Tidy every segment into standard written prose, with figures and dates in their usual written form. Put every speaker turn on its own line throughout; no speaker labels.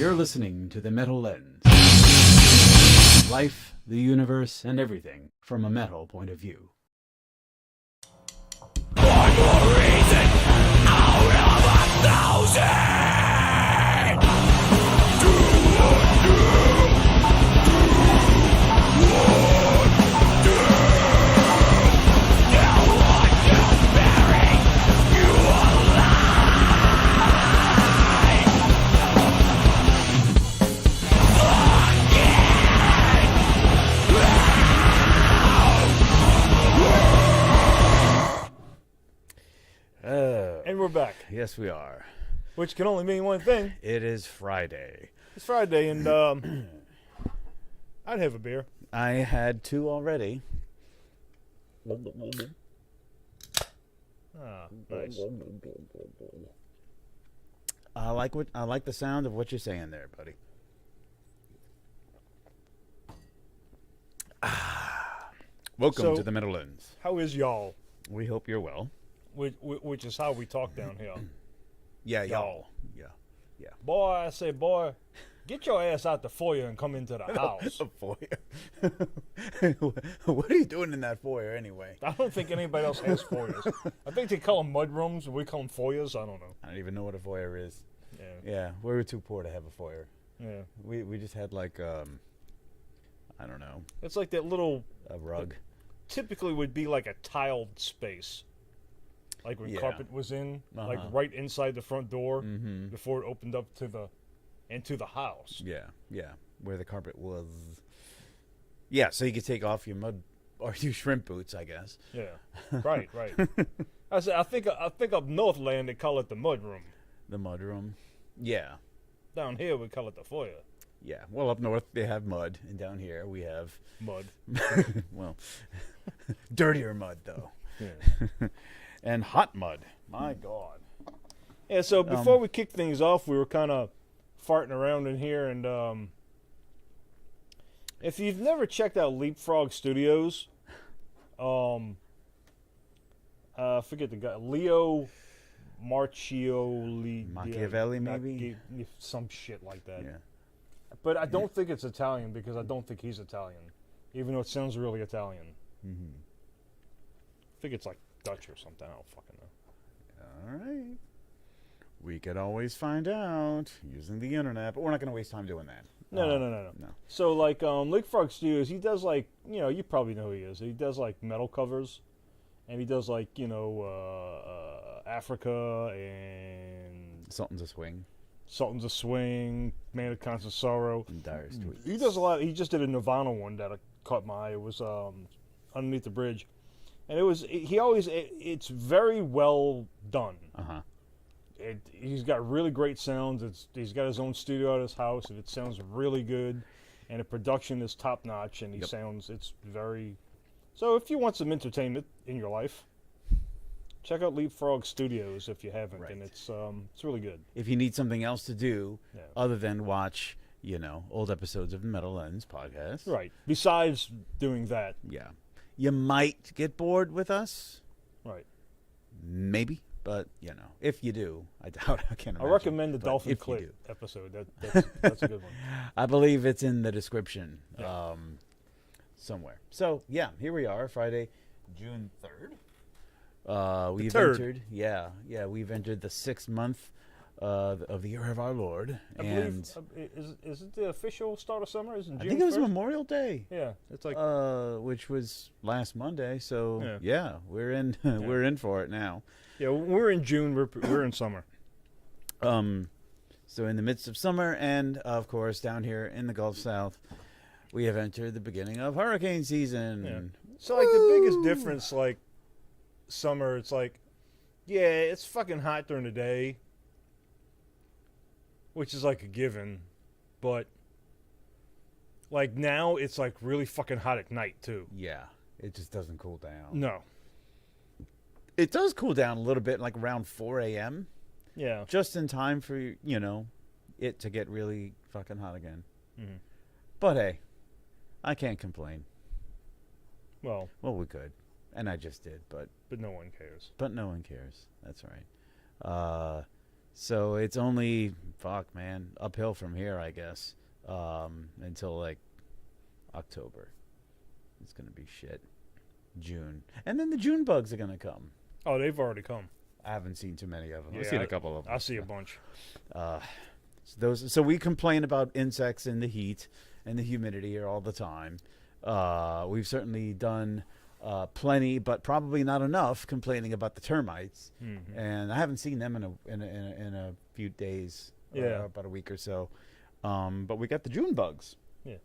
You're listening to the Metal Lens. Life, the universe, and everything from a metal point of view.
One more reason out of 1,000 to undo.
And we're back.
Yes, we are.
Which can only mean one thing.
It is Friday.
It's Friday, and I'd have a beer.
I had 2 already.
Ah, nice.
I like the sound of what you're saying there, buddy. Welcome to the Metal Lens.
How is y'all?
We hope you're well.
Which is how we talk down here.
Yeah,
Y'all.
Yeah.
Boy, I say, boy, get your ass out the foyer and come into the house.
A foyer. What are you doing in that foyer anyway?
I don't think anybody else has foyers. I think they call them mud rooms, and we call them foyers. I don't know.
I don't even know what a foyer is.
Yeah.
Yeah, we were too poor to have a foyer.
Yeah.
We just had like I don't know,
It's like that little,
a rug.
typically would be like a tiled space. Like when
Yeah.
carpet was in, like
Uh-huh.
right inside the front door
Mm-hmm.
before it opened up into the house.
Yeah, where the carpet was. Yeah, so you could take off your mud or your shrimp boots, I guess.
Yeah, right. I think up north land they call it the mud room.
The mud room. Yeah.
Down here we call it the foyer.
Yeah. Well, up north they have mud, and down here we have
Mud.
well, dirtier mud though,
Yeah.
and hot mud. My God.
Yeah. So before we kick things off, we were kind of farting around in here, and if you've never checked out Leapfrog Studios, forget the guy, Leo
Machiavelli, maybe?
some shit like that.
Yeah.
But I don't think it's Italian because I don't think he's Italian, even though it sounds really Italian.
Mm-hmm.
I think it's like Dutch or something. I don't fucking know.
All right. We could always find out using the internet, but we're not going to waste time doing that.
No. So like Leapfrog Studios, he does like, you probably know who he is. He does like metal covers, and he does like Africa and
Something's a swing.
Sultans of Swing, Man of Constant Sorrow.
And Dire Straits.
He does a lot. He just did a Nirvana one that caught my eye. It was Underneath the Bridge, and it's very well done.
Uh-huh.
He's got really great sounds. He's got his own studio at his house, and it sounds really good. And the production is top notch, and it's very. So if you want some entertainment in your life, check out Leapfrog Studios if you haven't,
Right.
and it's really good.
If you need something else to do
Yeah.
other than watch, old episodes of the Metal Lens podcast.
Right. Besides doing that,
Yeah. You might get bored with us.
right.
Maybe. But, if you do, I doubt I can
I
imagine.
recommend the
But
Dolphin
if you
Clit
do.
episode. That's a good one.
I believe it's in the description
Yeah.
somewhere. So, yeah, here we are, Friday, June 3rd. We've
third.
entered, we've entered the 6th month of the year of our Lord.
I
And
believe, is it the official start of summer? Is it June
I think it was
1st?
Memorial Day.
Yeah, it's like
Which was last Monday, so
Yeah.
we're in we're in for it now.
we're in June. We're in summer.
So in the midst of summer, and of course down here in the Gulf South, we have entered the beginning of hurricane season.
Yeah. So like the biggest difference, like summer, it's like, it's fucking hot during the day, which is like a given, but like now it's like really fucking hot at night too.
Yeah, it just doesn't cool down.
No.
It does cool down a little bit, like around 4 a.m.
Yeah.
Just in time for, it to get really fucking hot again.
Mm-hmm.
But hey, I can't complain.
Well,
We could. And I just did, but
no one cares.
no one cares. That's right. So it's only uphill from here, I guess, until like October. It's gonna be shit. June, and then the June bugs are gonna come.
Oh, they've already come.
I haven't seen too many of them.
Yeah,
I've seen a couple of them.
I see a bunch.
So we complain about insects and the heat and the humidity here all the time. We've certainly done plenty, but probably not enough complaining about the termites.
Mm-hmm.
And I haven't seen them in a few days.
Yeah.
About a week or so. But we got the June bugs.
Yeah.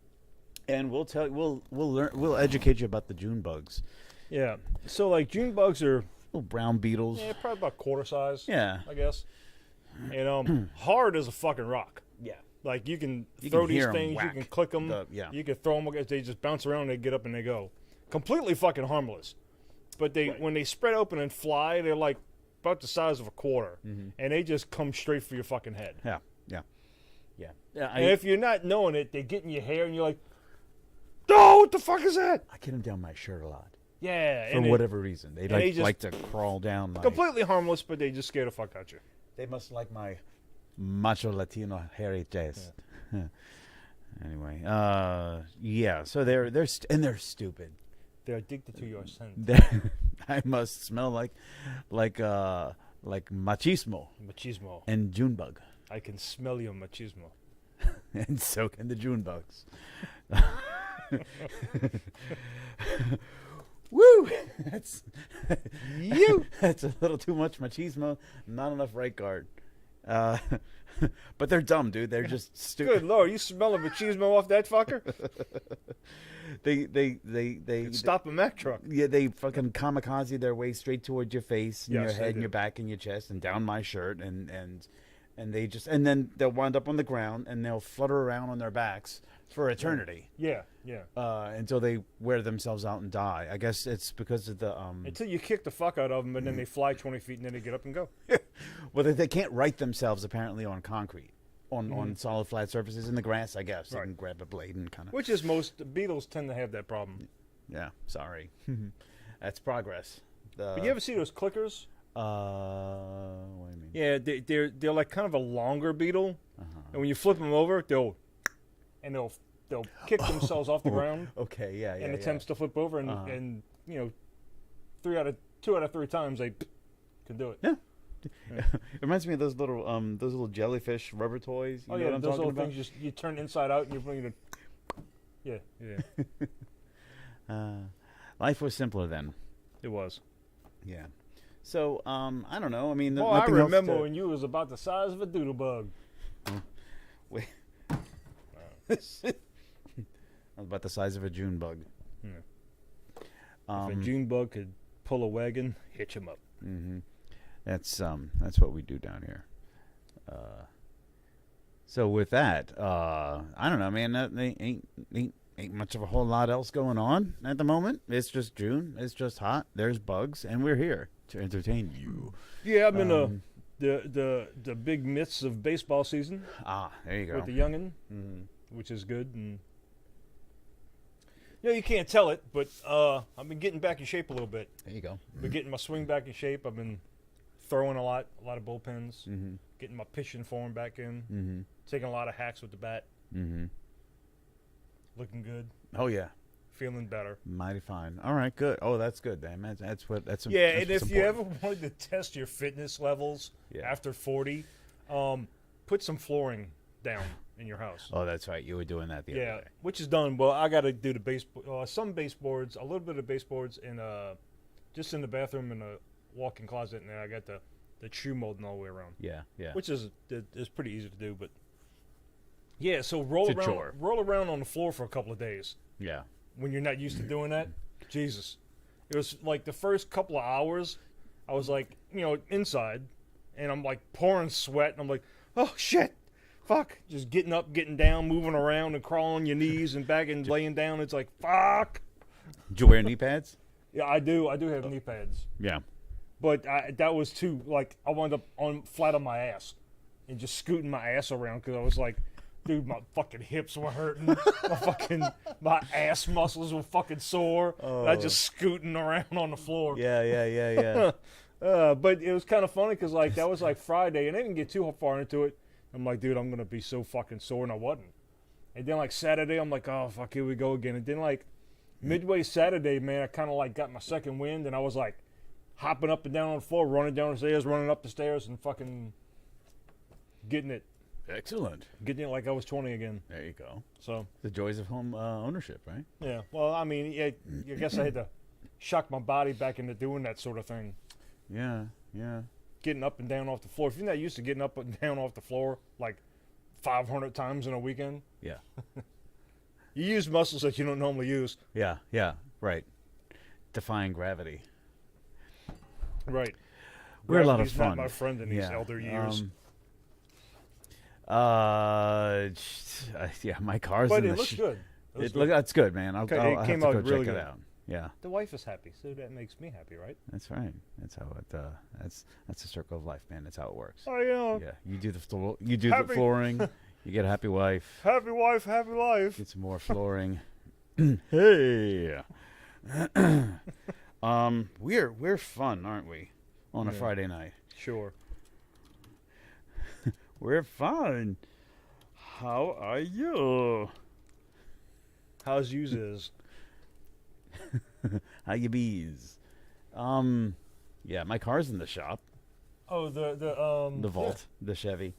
And we'll educate you about the June bugs.
Yeah. So like June bugs are
Little brown beetles.
probably about quarter size.
Yeah.
I guess. And hard as a fucking rock.
Yeah.
Like you can
You
throw
can
these
hear 'em
things, you
whack
can click them,
yeah.
you can throw them. They just bounce around, they get up and they go. Completely fucking harmless. But when they spread open and fly, they're like about the size of a quarter, and they just come straight for your fucking head.
Yeah.
And if you're not knowing it, they get in your hair, and you're like, "Oh, what the fuck is that?"
I get them down my shirt a lot.
Yeah,
For whatever reason. They
they just-
like to crawl down my...
completely harmless, but they just scare the fuck out you.
They must like my macho Latino hairy chest. Yeah. Anyway, so they're stupid.
They're addicted to your scent.
I must smell like machismo
Machismo.
and Junebug.
I can smell your machismo.
And so can the June bugs. Woo! That's That's a little too much machismo, not enough right guard. But they're dumb, dude. They're just stupid.
Good lord, you smelling machismo off that fucker?
They
Stop a Mack truck.
Yeah, they fucking kamikaze their way straight towards your face, and
Yes,
your
they
head, and
do.
your back, and your chest, and down my shirt, and then they'll wind up on the ground, and they'll flutter around on their backs for eternity
Yeah.
until they wear themselves out and die. I guess it's because of the
Until you kick the fuck out of them, and then they fly 20 feet, and then they get up and go.
well, they can't right themselves apparently on concrete, on solid flat surfaces in the grass. I guess they
Right.
can grab a blade and kind of.
Which is most beetles tend to have that problem.
Yeah, sorry, that's progress.
But you ever see those clickers?
What do you mean?
Yeah, they're like kind of a longer beetle, and when you flip them over, they'll kick themselves off the ground
Okay, yeah.
in attempts to flip over, and 2 out of 3 times they can do it.
Yeah. It reminds me of those little jellyfish rubber toys. You know what I'm
those
talking
little
about?
things you turn inside out and you bring it. Yeah.
Life was simpler then.
It was.
Yeah. So I don't know. I mean,
Oh, I
nothing else
remember
to-
when you was about the size of a doodle bug.
Wait. I was about the size of a June bug.
If a June bug could pull a wagon, hitch him up.
Mm-hmm. That's what we do down here. So with that, I don't know, man. Ain't much of a whole lot else going on at the moment. It's just June. It's just hot. There's bugs, and we're here to entertain you.
Yeah, I'm in the big myths of baseball season
There you go.
with the youngin, which is good. And you can't tell it, but I've been getting back in shape a little bit.
There you go.
Been getting my swing back in shape. I've been throwing a lot of bullpens, getting my pitching form back in, taking a lot of hacks with the bat. Looking good,
Oh yeah,
feeling better.
mighty fine. All right, good. Oh, that's good, man. That's
Yeah,
that's
and
what's
if you ever
important.
wanted to test your fitness levels
Yeah.
after 40, put some flooring down in your house.
Oh, that's right. You were doing that the
Yeah,
other day.
which is done. Well, I got to do the some baseboards, a little bit of baseboards, and just in the bathroom in the walk-in closet, and then I got the shoe molding all the way around,
Yeah.
which is pretty easy to do. But yeah, so roll
It's a chore.
around on the floor for a couple of days
Yeah.
when you're not used to doing that. Jesus, it was like the first couple of hours, I was like, inside, and I'm like pouring sweat, and I'm like, oh shit. Fuck. Just getting up, getting down, moving around, and crawling on your knees and back and laying down. It's like, fuck.
Did you wear knee pads?
Yeah, I do. I do have knee pads.
Yeah.
But that was too, like, I wound up flat on my ass and just scooting my ass around because I was like, dude, my fucking hips were hurting. my ass muscles were fucking sore. And I just scooting around on the floor.
Yeah.
But it was kind of funny because like that was like Friday, and I didn't get too far into it. I'm like, dude, I'm gonna be so fucking sore, and I wasn't. And then like Saturday, I'm like, oh fuck, here we go again. And then like midway Saturday, man, I kind of like got my second wind, and I was like hopping up and down on the floor, running down the stairs, running up the stairs, and fucking getting it like I was 20 again.
There you go.
So
The joys of home ownership, right?
yeah, well, I mean, yeah, I guess I had to shock my body back into doing that sort of thing.
Yeah.
Getting up and down off the floor. If you're not used to getting up and down off the floor like 500 times in a weekend,
Yeah.
you use muscles that you don't normally use.
Yeah. Right. Defying gravity.
Right.
We're a lot of
Gravity's not
fun.
my friend in these elder years.
Yeah, my car's
But
in
it
the
looks good.
That's good, man. I'll
Okay,
have
it
to
came
go
out
check
really
it
good.
out. Yeah,
The wife is happy, so that makes me happy, right?
that's right. That's how it. That's the circle of life, man. That's how it works.
Oh yeah.
Yeah, you do the you do
Happy-
the flooring, you get a happy wife.
Happy wife, happy life.
Get some more flooring. Hey. We're fun, aren't we? On a
Yeah.
Friday night.
Sure.
We're fun. How are you?
How's yours is?
How you bees? Yeah, my car's in the shop.
Oh, the
Volt, the Chevy.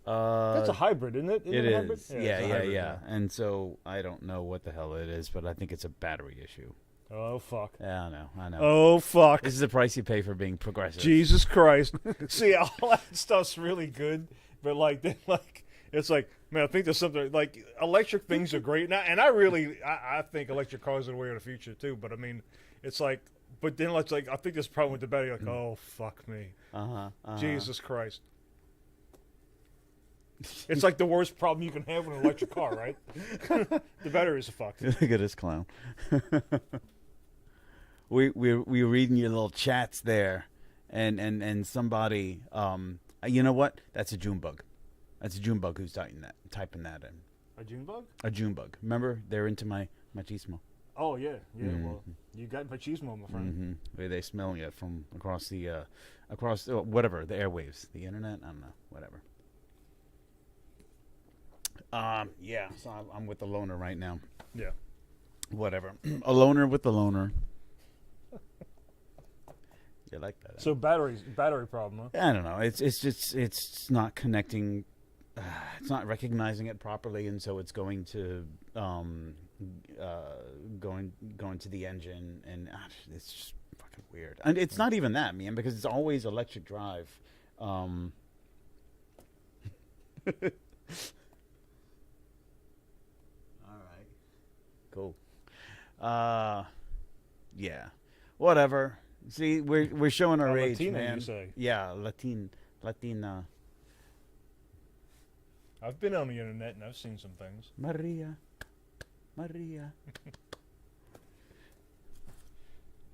That's a hybrid, isn't it? Isn't
It
a hybrid?
is.
it's a
Yeah.
hybrid,
And so I don't know what the hell it is, but I think it's a battery issue.
Oh fuck.
Yeah, I know.
Oh fuck.
This is the price you pay for being progressive.
Jesus Christ. See, all that stuff's really good, but like, then, like, it's like, man, I think there's something like electric things are great, and I think electric cars are the way of the future too. But I mean, it's like, but then it's like, I think there's a problem with the battery. Like, oh fuck me, Jesus Christ. It's like the worst problem you can have with an electric car, right? The batteries are fucked.
Look at this clown. we were reading your little chats there, and somebody, you know what? That's a June bug. That's a June bug who's typing that in.
A June bug?
A June bug. Remember, they're into my machismo.
Oh yeah. Well, you got machismo, my friend.
Where they smelling it from across the whatever, the airwaves, the internet. I don't know, whatever. Yeah. So I'm with the loner right now.
Yeah.
Whatever. A loner with the loner. You like that?
So battery problem, huh?
I don't know. It's just it's not connecting. It's not recognizing it properly, and so it's going to going to the engine, and it's just fucking weird. And it's not even that, man, because it's always electric drive. All right. Cool. Yeah. Whatever. See, we're showing our age,
Latina,
man.
you say?
Yeah, Latina.
I've been on the internet and I've seen some things.
Maria.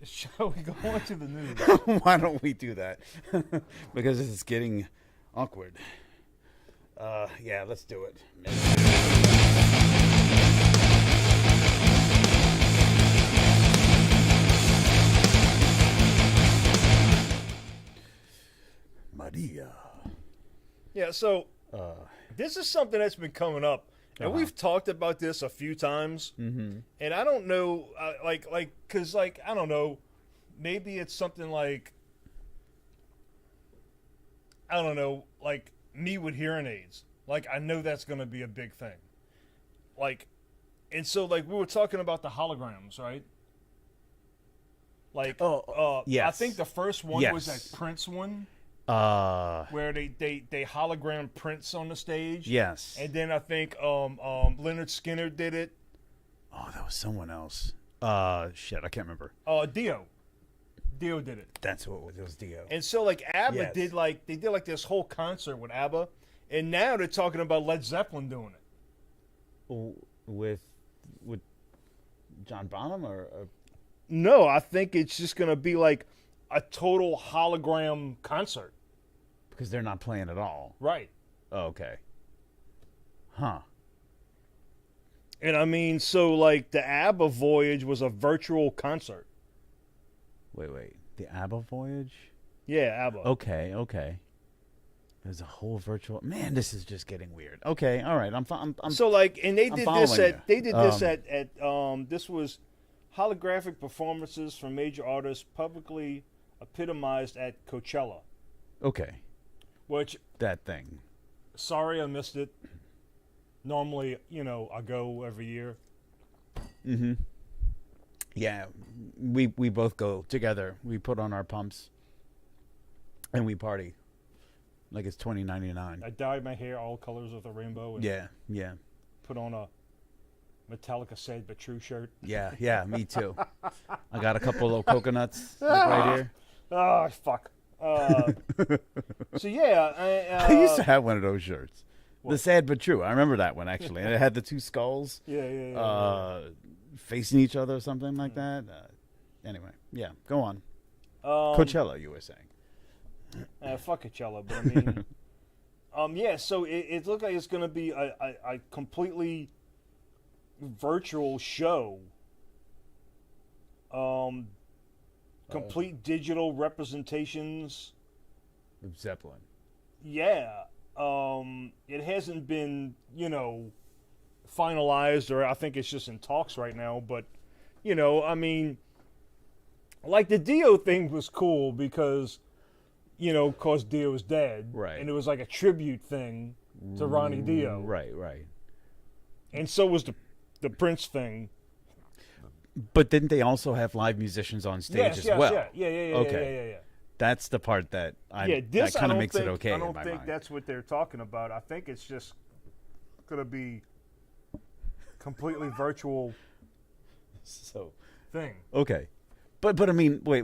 Shall we go on to the news?
Why don't we do that? Because it's getting awkward. Yeah, let's do it. Maria.
Yeah, so this is something that's been coming up, and we've talked about this a few times.
Mm-hmm.
And I don't know, because I don't know, maybe it's something like, I don't know, like me with hearing aids. Like, I know that's going to be a big thing. Like, and so like we were talking about the holograms, right? Like,
yes.
I think the first one was that Prince one. Where they hologram Prince on the stage.
Yes.
And then I think Leonard Skinner did it.
Oh, that was someone else. Shit, I can't remember.
Dio did it.
That's what it was. It was Dio.
And so like ABBA
Yes.
did like this whole concert with ABBA, and now they're talking about Led Zeppelin doing it.
With John Bonham or
No, I think it's just gonna be like a total hologram concert.
because they're not playing at all.
Right.
Oh, okay. Huh.
And I mean, so like the ABBA Voyage was a virtual concert.
Wait. The ABBA Voyage?
Yeah, ABBA.
Okay. There's a whole virtual. Man, this is just getting weird. Okay, all right. I'm
So like, and they
I'm
did
following
this
you.
at this was holographic performances from major artists publicly epitomized at Coachella,
okay.
which
That thing.
sorry I missed it. Normally, I go every year.
Mm-hmm. Yeah, we both go together. We put on our pumps, and we party, like it's 2099.
I dyed my hair all colors of the rainbow and
Yeah.
put on a Metallica Sad But True shirt.
Yeah. Me too. I got a couple of coconuts right here.
Oh, fuck. So yeah,
I used to have one of those shirts.
What?
The Sad But True. I remember that one actually, and it had the two skulls.
yeah.
Facing each other or something like that. Anyway, yeah, go on. Coachella, you were saying.
Fuck Coachella, but I mean, yeah. So it looked like it's going to be a completely virtual show. Complete digital representations.
Of Zeppelin.
Yeah. It hasn't been, finalized, or I think it's just in talks right now. But, I mean, like the Dio thing was cool because, cause Dio's dead,
Right.
And it was like a tribute thing to Ronnie Dio,
Right.
And so was the Prince thing.
But didn't they also have live musicians on stage as well?
Yeah.
Okay.
Yeah.
That's the part that
This
that kind
I
of
don't
makes
think,
it okay.
I don't
in my
think
mind.
that's what they're talking about. I think it's just gonna be completely virtual
so
thing.
okay. But I mean, wait.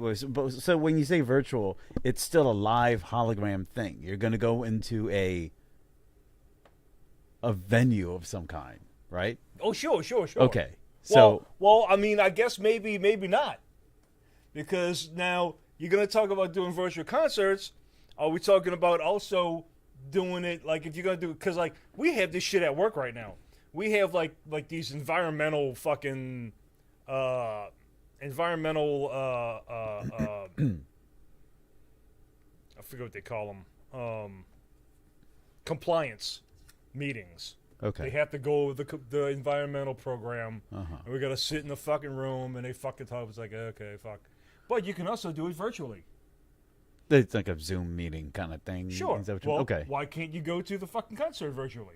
So when you say virtual, it's still a live hologram thing. You're going to go into a venue of some kind, right?
Oh, sure.
Okay. So
well, I mean, I guess maybe not, because now you're gonna talk about doing virtual concerts. Are we talking about also doing it like if you're gonna do? Because like we have this shit at work right now. We have like these environmental fucking I forget what they call them. Compliance meetings.
okay.
They have to go with the environmental program,
Uh-huh.
and we got to sit in the fucking room, and they fucking talk. It's like, okay, fuck. But you can also do it virtually.
It's like a Zoom meeting kind of thing.
Sure.
Is that what you-
Well,
okay.
why can't you go to the fucking concert virtually?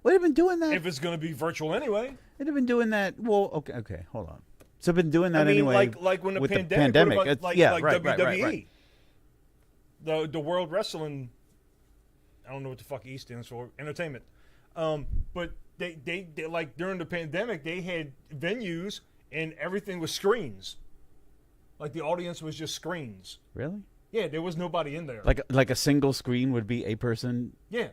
Well, they've been doing that.
If it's going to be virtual anyway.
They've been doing that. Well, okay. Hold on. So they've been doing that
I mean,
anyway.
like when the
with
pandemic. What about, like
right,
WWE.
right.
The World Wrestling. I don't know what the fuck E stands for. Entertainment. But they like during the pandemic they had venues and everything was screens. Like the audience was just screens.
Really?
Yeah, there was nobody in there.
Like a single screen would be a person.
Yeah.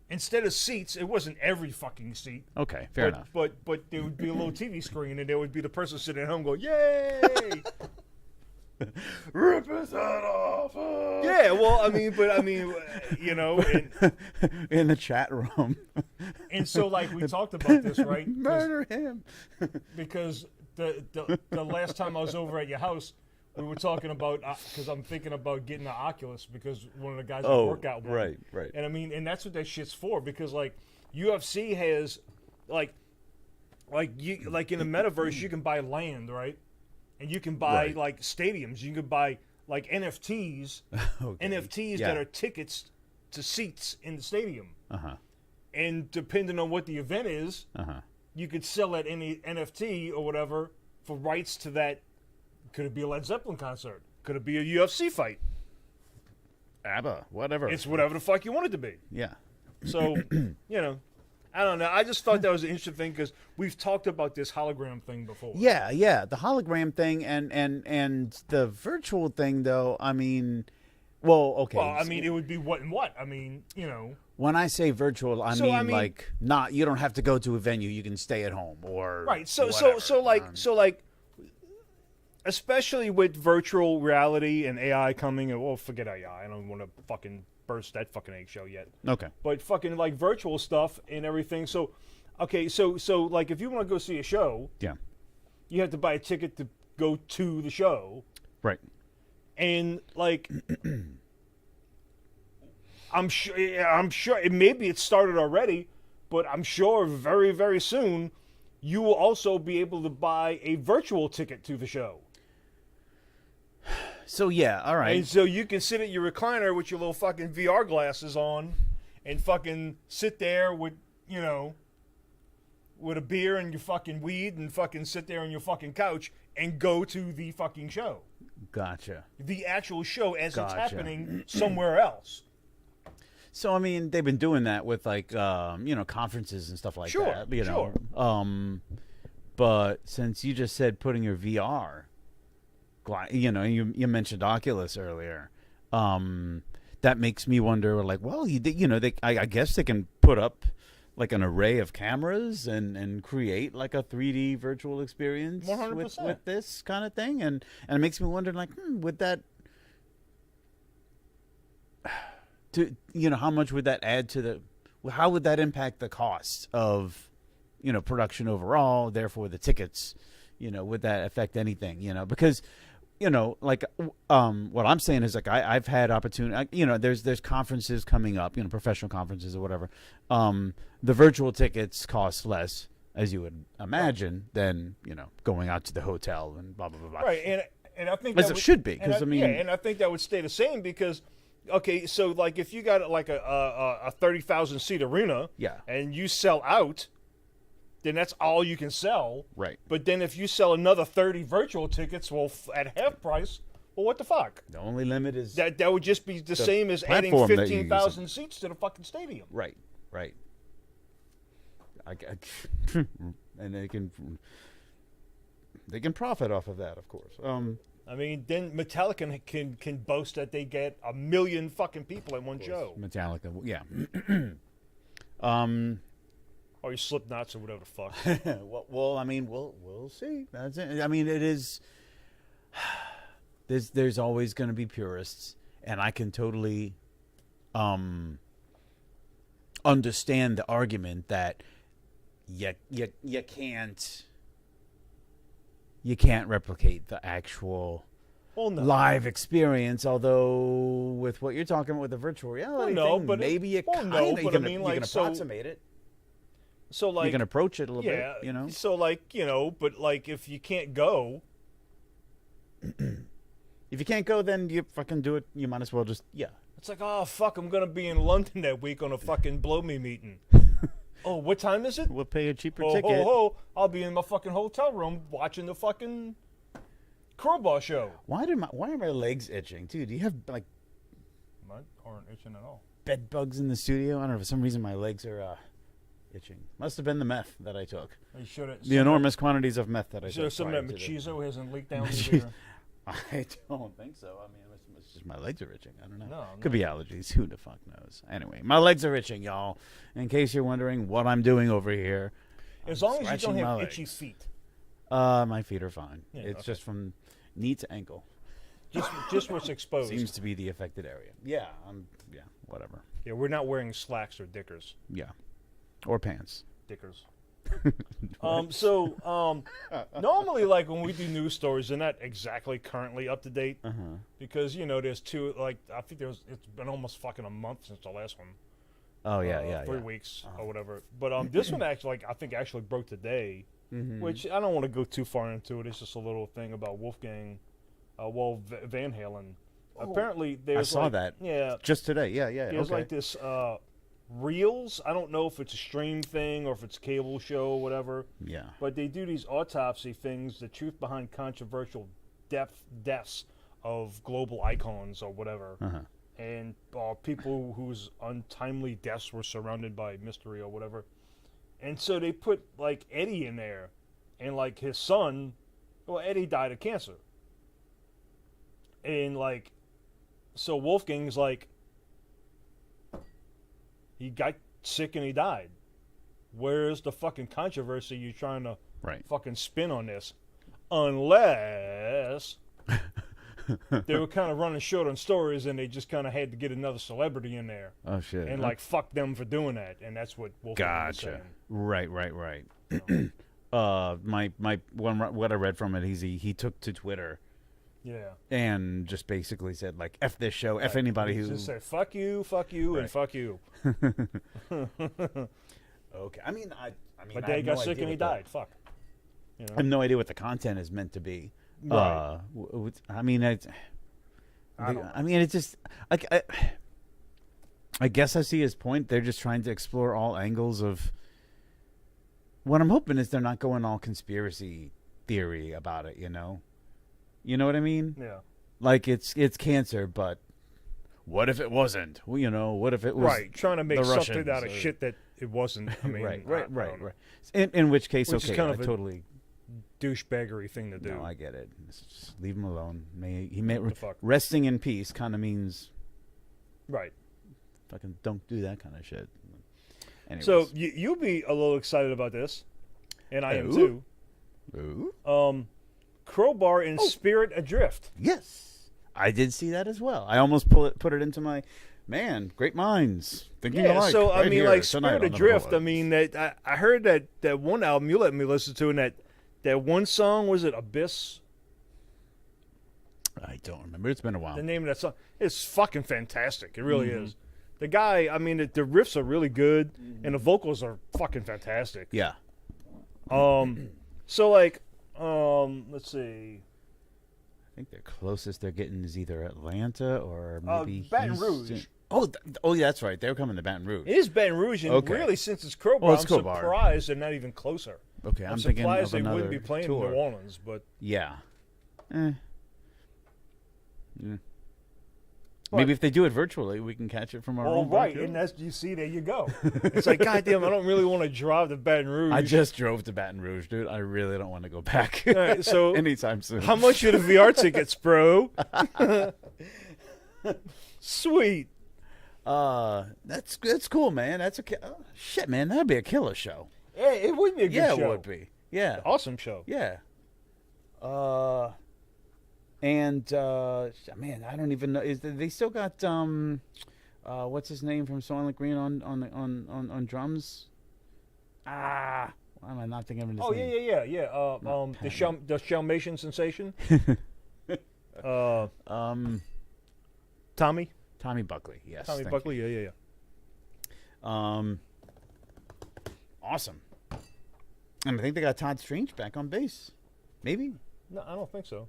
Instead of seats, it wasn't every fucking seat.
Okay, fair enough.
But there would be a little TV screen, and there would be the person sitting at home going, "Yay!"
Rip his head off.
Yeah, well, I mean, and,
In the chat room.
and so like we talked about this, right?
Murder him.
Because the last time I was over at your house, we were talking about because I'm thinking about getting an Oculus because one of the guys at work got one.
Right.
And I mean, and that's what that shit's for because like UFC has like you like in the metaverse you can buy land, right? And you can buy
Right.
like stadiums. You can buy like NFTs,
Okay.
NFTs
Yeah.
that are tickets to seats in the stadium.
Uh-huh.
And depending on what the event is,
Uh-huh.
you could sell that any NFT or whatever for rights to that. Could it be a Led Zeppelin concert? Could it be a UFC fight?
ABBA, whatever.
It's whatever the fuck you want it to be.
Yeah.
So, I don't know. I just thought that was an interesting thing because we've talked about this hologram thing before.
Yeah. The hologram thing and the virtual thing, though. I mean, well, okay.
Well, I mean, it would be what and what. I mean,
when I say virtual, I
So, I
mean
mean-
like not. You don't have to go to a venue. You can stay at home or
Right. So
whatever.
like, especially with virtual reality and AI coming, and well, forget AI. I don't want to fucking burst that fucking eggshell yet.
Okay.
But fucking like virtual stuff and everything. So, okay, so like if you want to go see a show,
Yeah.
you have to buy a ticket to go to the show.
Right.
And like, I'm sure maybe it started already, but I'm sure very, very soon you will also be able to buy a virtual ticket to the show.
So yeah, all right.
And so you can sit at your recliner with your little fucking VR glasses on and fucking sit there with, you know, with a beer and your fucking weed and fucking sit there on your fucking couch and go to the fucking show.
Gotcha.
The actual show as it's
Gotcha.
happening somewhere else.
So I mean, they've been doing that with like you know, conferences and stuff like
Sure,
that. You know,
sure.
But since you just said putting your VR, you know, you mentioned Oculus earlier. That makes me wonder. Like, well, you know, I guess they can put up like an array of cameras and create like a 3D virtual experience
100%.
with this kind of thing, and it makes me wonder, like, would that, you know, how much would that add to how would that impact the cost of, you know, production overall, therefore the tickets, you know, would that affect anything, you know, because, you know, like, what I'm saying is, like, I've had opportunity, you know, there's conferences coming up, you know, professional conferences or whatever. The virtual tickets cost less, as you would imagine, than, you know, going out to the hotel and blah, blah, blah, blah.
Right, and I think
As it should be, because, I mean...
Yeah, and I think that would stay the same because, okay, so, like, if you got, like, a 30,000-seat arena...
Yeah.
And you sell out, then that's all you can sell.
Right.
But then if you sell another 30 virtual tickets, well, at half price, well, what the fuck?
The only limit is...
That would just be the same as adding
platform that you're
15,000 seats to the fucking stadium.
Right, right. And they can profit off of that, of course.
I mean, then Metallica can boast that they get 1 million fucking people at one show.
Metallica, yeah.
Or you Slipknots or whatever the fuck.
well, I mean, we'll see. That's it. I mean, it is. There's always going to be purists, and I can totally understand the argument that you can't replicate the actual live experience. Although with what you're talking about with the virtual reality thing,
but
maybe you can approximate it.
So, like,
you can approach it a little bit, you know.
So, like, you know, but like if you can't go,
if you can't go, then you fucking do it. You might as well just
It's like, oh fuck, I'm gonna be in London that week on a fucking blow me meeting. Oh, what time is it?
We'll pay a cheaper
ho,
ticket.
Ho, ho. I'll be in my fucking hotel room watching the fucking Crowbar show.
Why are my legs itching, dude? Do you have like
Mine aren't itching at all.
bed bugs in the studio? I don't know. For some reason, my legs are itching. Must have been the meth that I took.
You should
the enormous quantities of meth that I took.
So some of that machismo hasn't leaked down to there.
I don't think so. I mean, it's just my legs are itching. I don't know.
No,
Could be allergies. Who the fuck knows? Anyway, my legs are itching, y'all. In case you're wondering what I'm doing over here.
As long as you don't have
legs.
itchy feet.
My feet are fine.
Yeah,
it's
okay.
just from knee to ankle.
Just what's exposed.
Seems to be the affected area. Yeah, whatever.
Yeah, we're not wearing slacks or dickers.
Yeah. Or pants.
Dickers. Normally, like, when we do news stories, they're not exactly currently up to date because, you know, there's two, like, I think it's been almost fucking a month since the last one.
Oh, yeah.
3 weeks or whatever. But this one actually, like, I think actually broke today, which I don't want to go too far into it. It's just a little thing about Wolfgang, Van Halen. Apparently, there's
I saw
like,
that.
Yeah.
Just today. Yeah.
There's like this reels. I don't know if it's a stream thing or if it's a cable show or whatever.
Yeah.
But they do these autopsy things, the truth behind controversial deaths of global icons or whatever. And people whose untimely deaths were surrounded by mystery or whatever. And so they put, like, Eddie in there. And, like, his son, well, Eddie died of cancer. And, like, so Wolfgang's like, he got sick and he died. Where's the fucking controversy you're trying to fucking spin on this? Unless they were kind of running short on stories and they just kind of had to get another celebrity in there.
Oh, shit.
And, like, fuck them for doing that. And that's what Wolfgang was saying.
Right. What I read from it, he took to Twitter
Yeah.
and just basically said like F this show, F anybody who
just said fuck you, and fuck you.
Okay. I mean,
My
I
dad
have
got
no
sick
idea
and he
what the-
died. Fuck. You know?
I have no idea what the content is meant to be.
Right.
I mean, I mean, it's just like I guess I see his point. They're just trying to explore all angles of. What I'm hoping is they're not going all conspiracy theory about it. You know what I mean?
Yeah.
Like it's cancer, but what if it wasn't? Well, you know, what if it was
Right. Trying to make
the
something
Russians
out of
or-
shit that it wasn't. I mean,
right.
I don't know.
In which case,
Which is
okay,
kind
I
of a-
totally.
Douchebaggery thing to do.
No, I get it. Just leave him alone. He may
What the fuck?
resting in peace kind of means
Right.
fucking don't do that kind of shit. Anyways.
So you'll be a little excited about this, and I am
Ooh.
too.
Ooh.
Crowbar in Spirit Adrift.
Yes, I did see that as well. I almost put it into my great minds thinking
Yeah,
alike.
so
right
I mean,
here
like
tonight
Spirit
on the
Adrift. I
Metalheads.
mean, that I heard that one album you let me listen to, and that one song, was it Abyss?
I don't remember. It's been a while.
The name of that song. It's fucking fantastic. It really is. The guy, I mean, the riffs are really good, and the vocals are fucking fantastic.
Yeah.
So like, let's see.
I think the closest they're getting is either Atlanta or maybe
Baton
Houston.
Rouge.
Oh, yeah, that's right. They're coming to Baton Rouge.
It is Baton Rouge, and
Okay.
really, since it's Crowbar,
Well, it's
I'm
Crowbar.
surprised they're not even closer.
Okay,
I'm
I'm thinking
surprised
of
they
another
wouldn't be playing
tour.
in New Orleans, but
Yeah. Eh. Yeah.
But-
Maybe if they do it virtually, we can catch it from our own
right,
backyard.
and that's you see, there you go. It's like, goddamn, I don't really want to drive to Baton Rouge.
I just drove to Baton Rouge, dude. I really don't want to go back
All right, so
anytime soon.
how much are the VR tickets, bro? Sweet.
That's cool, man. That's shit, man. That'd be a killer show.
Yeah, it would be a good
Yeah,
show.
it would be. Yeah,
Awesome show.
yeah. Man, I don't even know. They still got what's his name from Soylent Green on drums? Why am I not thinking of his
Oh
name?
yeah. The Shalmation sensation. Tommy
Tommy Buckley. Yes. thank
Buckley. Yeah.
you. Awesome. And I think they got Todd Strange back on bass. Maybe
No, I don't think so.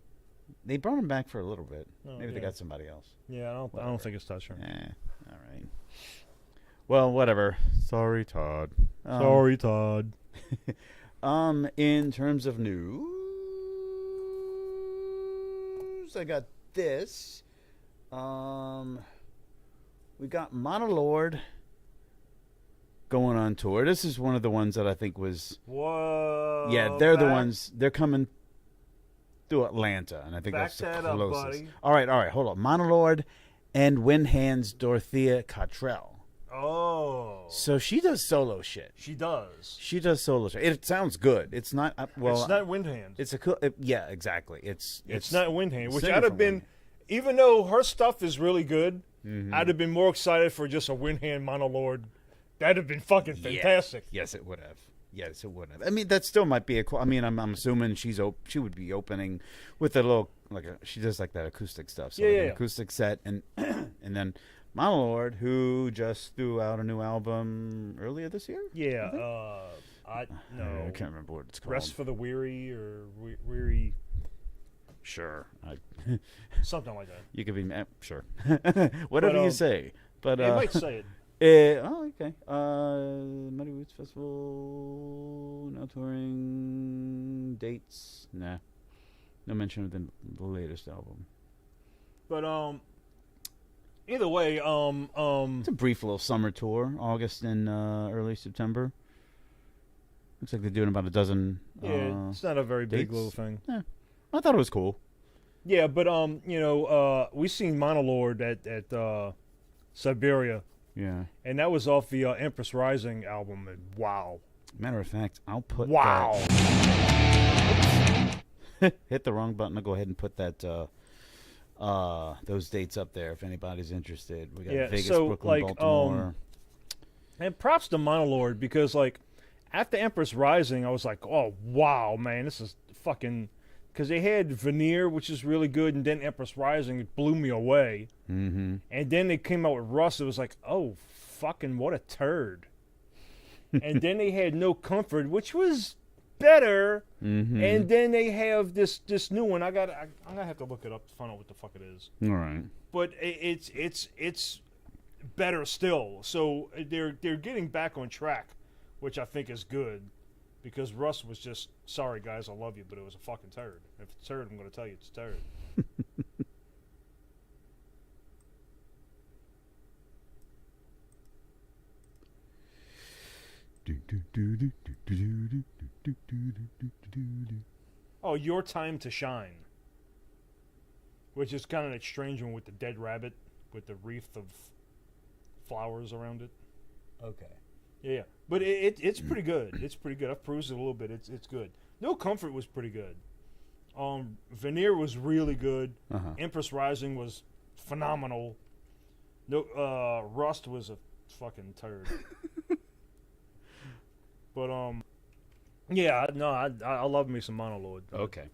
they brought him back for a little bit.
Oh,
Maybe they
yeah.
got somebody else.
Yeah, I don't think it's touchdown.
All right. Well, whatever. Sorry, Todd.
Sorry, Todd.
In terms of news, I got this. We got Monolord going on tour. This is one of the ones that I think was.
Whoa.
Yeah, they're the ones. They're coming through Atlanta, and I think
Back
that's the
that up,
closest.
buddy.
All right, hold on. Monolord and Windhand's Dorothea Cottrell.
Oh.
So she does solo shit.
She does.
She does solo shit. It sounds good. It's not well.
It's not Windhand.
It's a cool. Yeah, exactly. It's
not Windhand, which
singer
I'd have
from
been,
Windhand.
even though her stuff is really good,
Mm-hmm.
I'd have been more excited for just a Windhand Monolord. That'd have been fucking fantastic.
Yeah. Yes, it would have. Yes, it would have. I mean, that still might be I mean, I'm assuming she would be opening with a little she does like that acoustic stuff. So
Yeah,
like
yeah,
an
yeah.
acoustic set and and then Monolord, who just threw out a new album earlier this year.
Yeah. I
can't remember what it's called.
Rest for the Weary or Weary,
Sure.
something like that.
You could be sure. Whatever you say. But
It might say it.
Okay. Muddy Roots Festival, no touring dates. Nah. No mention of the latest album.
But either way,
It's a brief little summer tour, August and early September. Looks like they're doing about a dozen.
yeah, it's not a very big
dates?
little thing.
I thought it was cool.
Yeah, but we seen Monolord at Siberia,
Yeah.
and that was off the Empress Rising album. And wow,
Matter of fact, I'll put
wow.
hit the wrong button. I'll go ahead and put that those dates up there if anybody's interested. We got
Yeah,
Vegas,
so,
Brooklyn,
like,
Baltimore.
And props to Monolord, because like after Empress Rising, I was like, oh wow, man, this is fucking because they had Veneer, which is really good, and then Empress Rising, it blew me away.
Mm-hmm.
And then they came out with Rust. It was like, oh, fucking what a turd. And then they had No Comfort, which was better.
Mm-hmm.
And then they have this new one. I'm gonna have to look it up to find out what the fuck it is.
All right.
But it's better still. So they're getting back on track, which I think is good, because Rust was just, sorry guys, I love you, but it was a fucking turd. If it's a turd, I'm gonna tell you it's a turd. Oh, Your Time to Shine, which is kind of a strange one with the dead rabbit with the wreath of flowers around it.
Okay.
Yeah, but it's pretty good. It's pretty good. I've perused it a little bit. It's good. No Comfort was pretty good. Veneer was really good.
Uh-huh.
Empress Rising was phenomenal. No, Rust was a fucking turd. But yeah, no, I love me some Monolord.
Okay.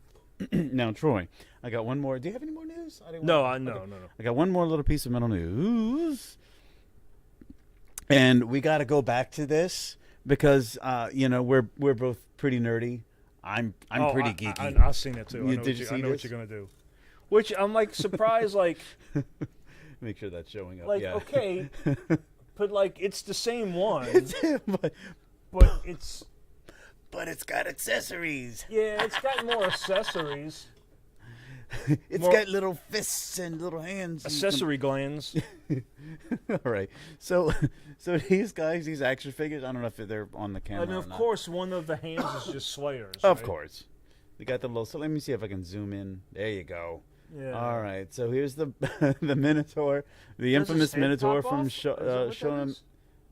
Now, Troy, I got one more. Do you have any more news?
No.
I got one more little piece of metal news. And we got to go back to this because we're both pretty nerdy. I'm pretty geeky.
I've seen it too.
Did you see
I know
this?
what you're gonna do. Which I'm like surprised, like
Make sure that's showing up.
like
yeah.
okay, but like it's the same one,
but
it's
got accessories.
yeah, it's got more accessories,
It's
More-
got little fists and little hands.
accessory glands.
All right. So these guys, these action figures, I don't know if they're on the camera.
And
or
of
not.
course, one of the hands is just Slayers.
Of
right?
course. They got the little. So let me see if I can zoom in. There you go.
Yeah.
All right. So here's the the Minotaur, the
Does his
infamous
head
Minotaur
pop
from
off? Is that what that
Shonen.
is?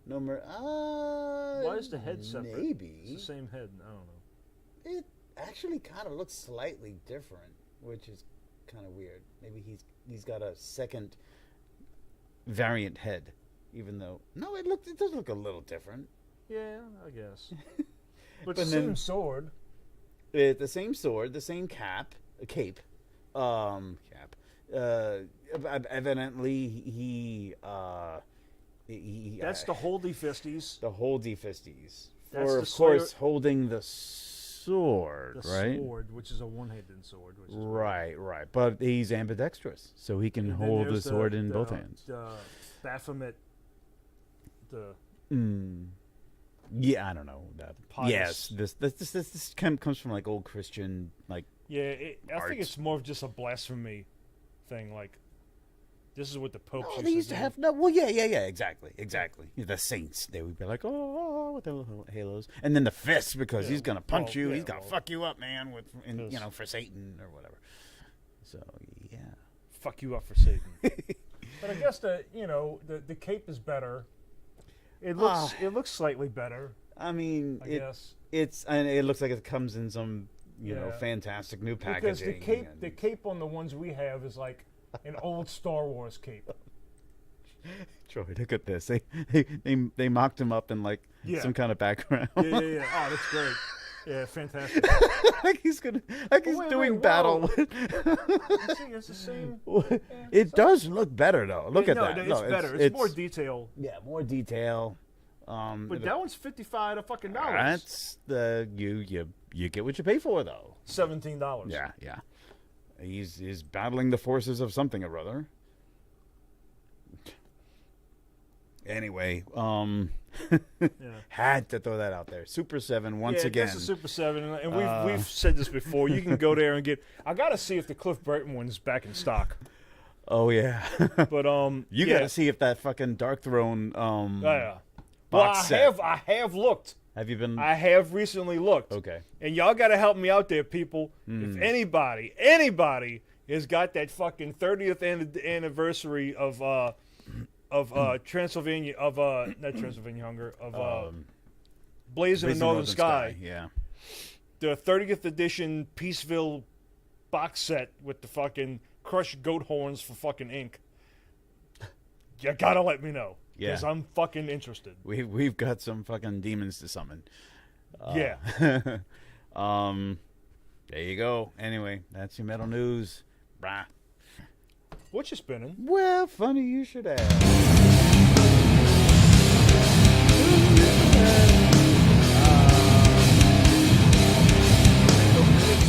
Number.
Why is the head separate?
Maybe.
It's the same head. I don't know.
It actually kind of looks slightly different, which is kind of weird. Maybe he's got a second variant head, even though it does look a little different.
Yeah, I guess. But
But
the
then-
same sword.
The same sword, the same cape. Cap. Evidently he
That's the Holdy Fisties.
the Holdy Fisties.
That's
Or
the
of course
Slayer-
holding the sword,
The
right?
sword, which is a one-handed sword. Which is
Right. But he's ambidextrous, so he can
And then
hold the
there's
sword in both hands.
The Baphomet. The
Yeah, I don't know that.
Pious.
Yes, this comes from like old Christian like.
yeah, I
Art.
think it's more of just a blasphemy thing. Like, this is what the Pope.
Oh, they used to have no. Well, yeah, exactly. The saints, they would be like, oh, with their little halos, and then the fists because
Yeah,
he's gonna punch
well,
you,
yeah,
he's gonna
well,
fuck you up, man,
Yes.
for Satan or whatever. So yeah,
Fuck you up for Satan. But I guess the cape is better. It looks slightly better.
I mean,
I guess.
and it looks like it comes in some
Yeah.
fantastic new
Because
packaging.
the cape on the ones we have is like an old Star Wars cape.
Troy, look at this. They mocked him up in like
Yeah.
some kind of background.
Yeah. Oh, that's great. Yeah, fantastic.
like he's doing
wait,
battle.
whoa. You see, it's the same.
It does look better though. Look at that.
It's
No,
better. It's more detail.
Yeah, more detail.
But that one's $55 fucking dollars.
That's the you get what you pay for though.
$17.
Yeah. He's battling the forces of something or other. Anyway, had to throw that out there. Super 7 once again.
This is Super 7, and we've said this before. You can go there and get. I gotta see if the Cliff Burton one's back in stock.
Oh yeah.
But
You gotta see if that fucking Dark Throne
Yeah.
box set.
I have looked.
Have you been?
I have recently looked.
Okay.
And y'all gotta help me out there, people. If anybody has got that fucking 30th anniversary of Transylvania not Transylvania Hunger of Blazing the Northern Sky.
Yeah.
The 30th edition Peaceville box set with the fucking crushed goat horns for fucking ink. You gotta let me know. Because
Yeah.
I'm fucking interested.
We've got some fucking demons to summon.
Yeah.
There you go. Anyway, that's your metal news. Brah.
Watcha Spnnin?
Well, funny you should ask.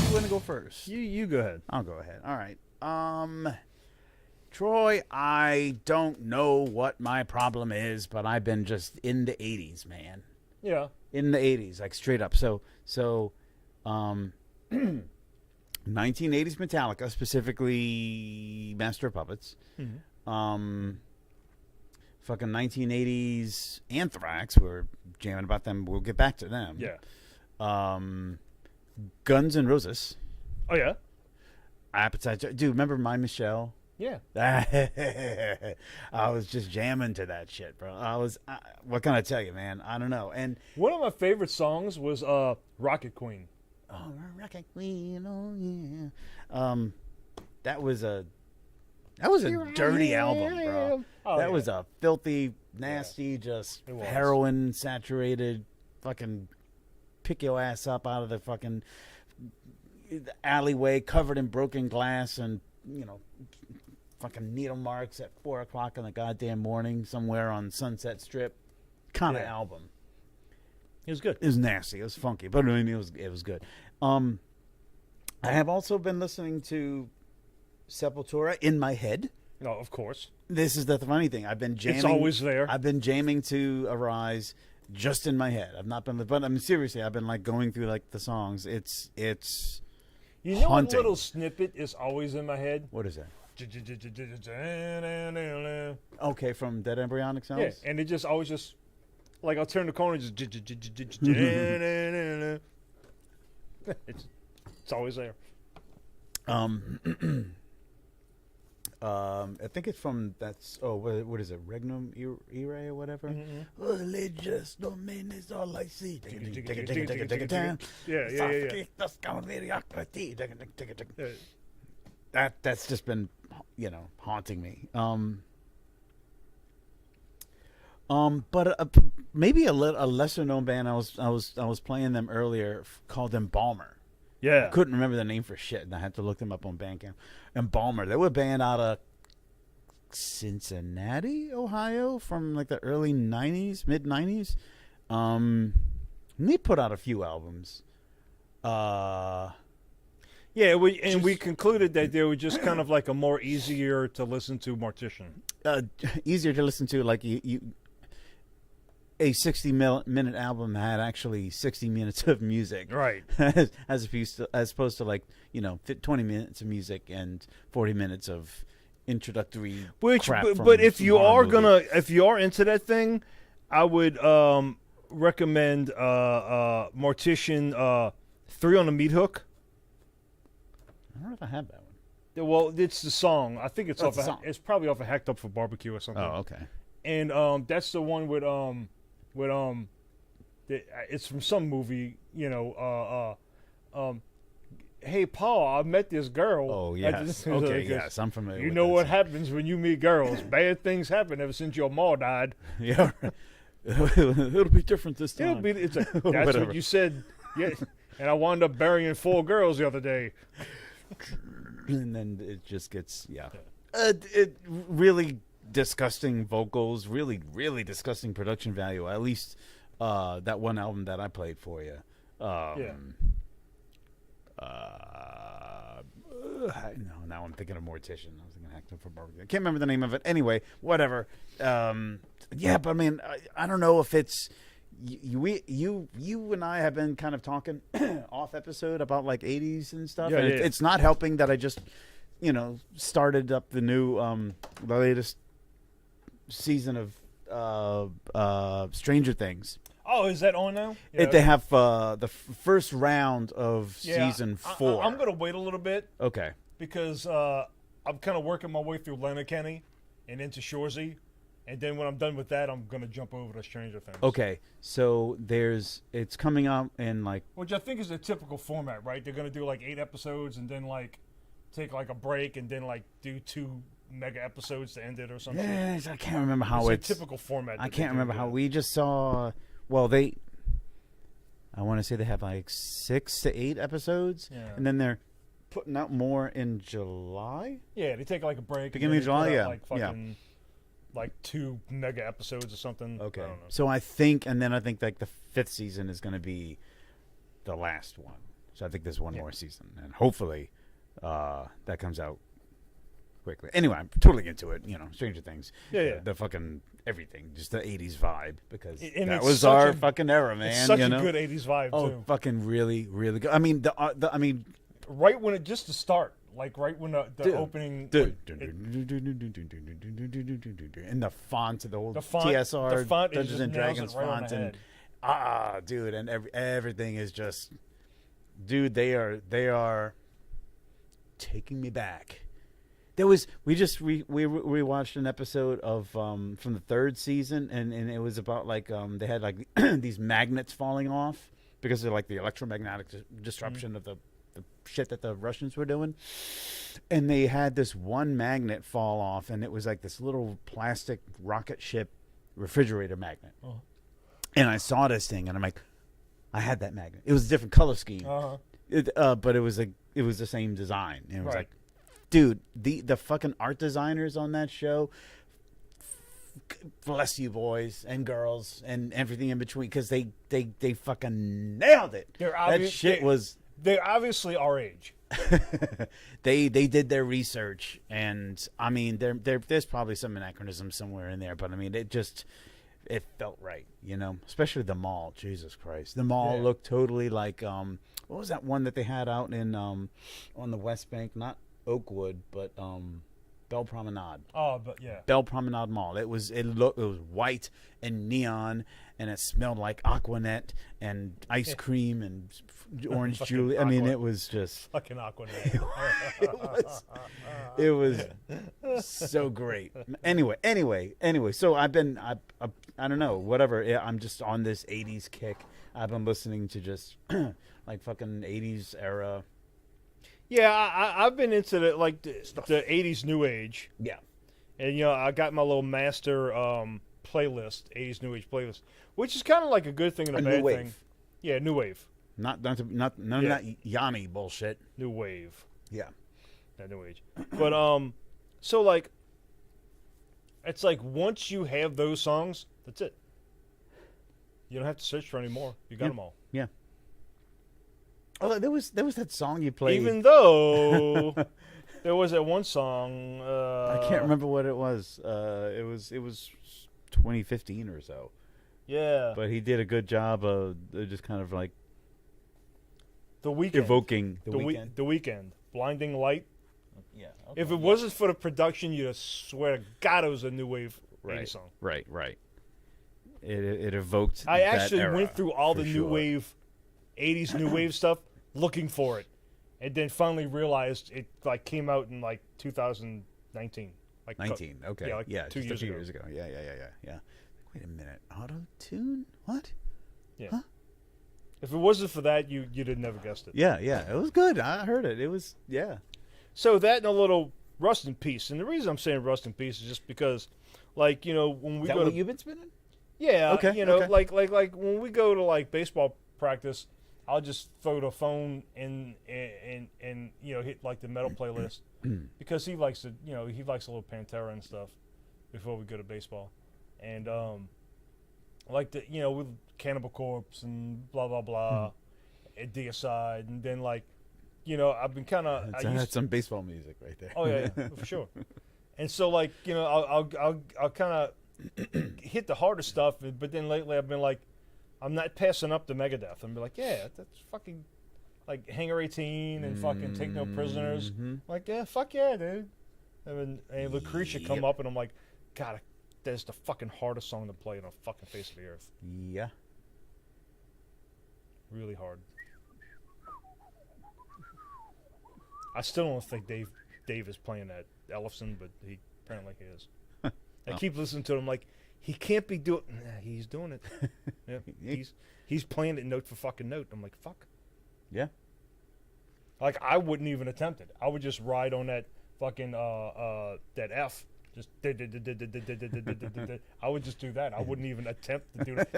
You want to go first?
You go ahead.
I'll go ahead. All right. Troy, I don't know what my problem is, but I've been just in the 80s, man.
Yeah.
In the 80s, like straight up. So 1980s Metallica, specifically Master of Puppets.
Mm-hmm.
Fucking 1980s Anthrax. We're jamming about them. We'll get back to them.
Yeah.
Guns N' Roses.
Oh, yeah?
Appetite. Dude, remember My Michelle?
Yeah.
I was just jamming to that shit, bro. What can I tell you, man? I don't know. And
one of my favorite songs was Rocket Queen.
Oh, Rocket Queen, oh yeah. That was a dirty album, bro.
Oh,
that
yeah.
was a filthy, nasty, just
It was.
heroin saturated, fucking pick your ass up out of the fucking alleyway covered in broken glass and, fucking needle marks at 4 o'clock in the goddamn morning somewhere on Sunset Strip kind of album.
It was good.
It was nasty. It was funky, but I mean, it was good. I have also been listening to Sepultura in my head.
No, of course.
This is the funny thing. I've been jamming.
It's always there.
I've been jamming to Arise just in my head. I've not been, but I mean, seriously, I've been like going through like the songs. It's
You know
haunting.
what little snippet is always in my head?
What is that? Okay, from Dead Embryonic Cells.
Yeah, and it just always just like I'll turn the corner and just it's always there.
I think it's from what is it? Regnum Irae or whatever.
Mm-hmm.
Religious domain is all I see. That's just been haunting me. But maybe a lesser known band. I was playing them earlier. Called Embalmer.
Yeah.
I couldn't remember the name for shit, and I had to look them up on Bandcamp. Embalmer. They were a band out of Cincinnati, Ohio, from like the early '90s, mid '90s. And they put out a few albums.
Yeah, we concluded that they were just kind of like a more easier to listen to Mortician.
Easier to listen to, like you a 60-minute album had actually 60 minutes of music,
Right.
as opposed to like 20 minutes of music and 40 minutes of introductory crap
but if
from
you
horror
are
movie.
if you are into that thing, I would recommend Mortician 3 on the Meat Hook.
I don't know if I have that one.
Well, it's the song. I think it's
Oh,
off.
it's the song.
It's probably off of Hacked Up for Barbecue or something.
Oh, okay.
And that's the one with it's from some movie. Hey Paul, I met this girl.
Oh yes. Okay. Yes, I'm familiar.
You
with
know
that
what
song.
happens when you meet girls? Bad things happen ever since your ma died.
Yeah. It'll be different this time.
That's
Whatever.
what you said. Yeah. And I wound up burying 4 girls the other day.
And then it just gets it really disgusting vocals, really disgusting production value. At least that one album that I played for you.
Yeah.
No, now I'm thinking of Mortician. I was thinking Hacked Up for Barbecue. I can't remember the name of it. Anyway, whatever. Yeah, but I mean, I don't know if it's you and I have been kind of talking off episode about like 80s and stuff.
Yeah,
and
yeah.
It's not helping that I just started up the new the latest season of Stranger Things.
Oh, is that on now? Yeah.
They have the first round of season 4.
I'm gonna wait a little bit
Okay.
because I'm kind of working my way through Letterkenny and into Shoresy, and then when I'm done with that, I'm gonna jump over to Stranger Things.
Okay. So it's coming out in like
Which I think is a typical format, right? They're gonna do like 8 episodes and then like take like a break and then like do 2 mega episodes to end it or something.
yes, I can't remember how
It's a typical format.
I
that they
can't
do,
remember
yeah.
how we just saw. Well, they I want to say they have like 6 to 8 episodes, and then they're putting out more in July.
Yeah, they take like a break.
Beginning of July, yeah.
Like fucking, like 2 mega episodes or something.
Okay.
I don't know.
So I think like the 5th season is going to be the last one. So I think there's one more season, and hopefully that comes out quickly. Anyway, I'm totally into it. You know, Stranger Things.
Yeah.
The fucking everything, just the 80s vibe, because
And
that
it's
was
such
our
a-
fucking era, man.
It's such
you
a
know?
good 80s vibe, too.
Fucking really, really good. I mean,
Right when it, just to start, like right when the opening.
Dude.
It,
And the font, the whole
the font,
TSR,
the font
Dungeons and Dragons
right
font, and dude, and everything is just, dude, they are taking me back. There was we watched an episode of from the 3rd season, and it was about like they had like these magnets falling off because of like the electromagnetic disruption of the shit that the Russians were doing, and they had this one magnet fall off, and it was like this little plastic rocket ship refrigerator magnet. And I saw this thing, and I'm like, I had that magnet. It was a different color scheme, but it was the same design. And it was like, dude, the fucking art designers on that show, bless you boys and girls and everything in between, because they fucking nailed it. That shit was.
They're obviously our age.
They did their research, and I mean, there's probably some anachronism somewhere in there, but I mean, it felt right, you know. Especially the mall. Jesus Christ, the mall looked totally like what was that one that they had out in on the West Bank? Not Oakwood, but Belle Promenade.
Oh, but yeah.
Belle Promenade Mall. It was white and neon, and it smelled like Aquanet and ice cream and orange Julie. I mean, it was just
fucking Aquanet.
it was so great. Anyway. So I don't know, whatever. I'm just on this 80s kick. I've been listening to just like fucking 80s era.
Yeah, I've been into the 80s new age.
Yeah.
And you know, I got my little master playlist, 80s new age playlist, which is kind of like a good thing and a bad
new wave.
thing. Yeah, new wave.
Not none of that Yanni bullshit.
New wave.
Yeah.
Not new age. But so like it's like once you have those songs, that's it. You don't have to search for any more. You got them all.
Yeah. Oh, there was that song you played.
Even though there was that one song.
I can't remember what it was. It was 2015 or so.
Yeah.
But he did a good job of just kind of like
The Weeknd.
evoking the weekend.
The Weeknd. Blinding Light.
Yeah. Okay.
If it wasn't for the production, you'd swear to God it was a new wave 80s song.
Right. It evoked.
I
that
actually
era,
went through all the
for
new
sure.
wave, 80s new wave stuff, looking for it, and then finally realized it like came out in like 2019. Like
19. Okay.
Yeah, like
just
2
a few
years
years ago. Yeah. Wait a minute. Auto tune? What?
Yeah.
Huh?
If it wasn't for that, you'd have never guessed it.
Yeah. It was good. I heard it. It was
So that and a little Rust in Peace, and the reason I'm saying Rust in Peace is just because, like, you know, when we
Is that
go
what
to
you've been spinning?
yeah,
Okay,
you know,
okay.
like when we go to like baseball practice, I'll just throw the phone in and you know hit like the metal playlist because he likes to, you know, he likes a little Pantera and stuff before we go to baseball, and like the, you know, with Cannibal Corpse and blah blah blah, and Deicide, and then like, you know, I've been kind of
That's some baseball music right there.
oh yeah, for sure, and so like, you know, I'll kind of hit the harder stuff, but then lately I've been like, I'm not passing up the Megadeth. I'm like, yeah, that's fucking like Hangar 18 and fucking Take No Prisoners. Like, yeah, fuck yeah, dude. And Lucretia come up, and I'm like, God, that's the fucking hardest song to play on the fucking face of the earth.
Yeah.
Really hard. I still don't think Dave is playing that Ellefson, but he apparently he is. I keep listening to him like, he can't be doing. Nah, he's doing it. Yeah, he's playing it note for fucking note. I'm like, fuck.
Yeah.
Like, I wouldn't even attempt it. I would just ride on that fucking that F Just I would just do that. I wouldn't even attempt to do that.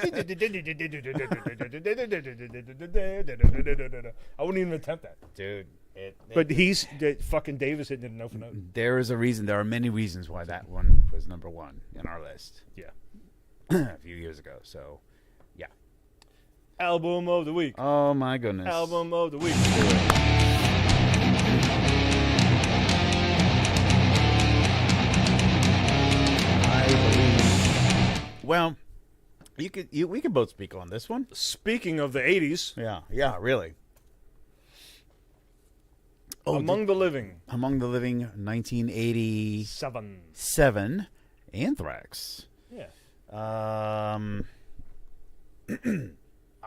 I wouldn't even attempt that,
dude.
But fucking Davis hitting it note for note.
There is a reason. There are many reasons why that one was number one in our list.
Yeah.
A few years ago. So, yeah.
Album of the week.
Oh my goodness.
Album of the week.
Well, we could both speak on this one.
Speaking of the 80s.
Yeah, really. Oh,
Among the Living.
1987. Anthrax.
Yeah.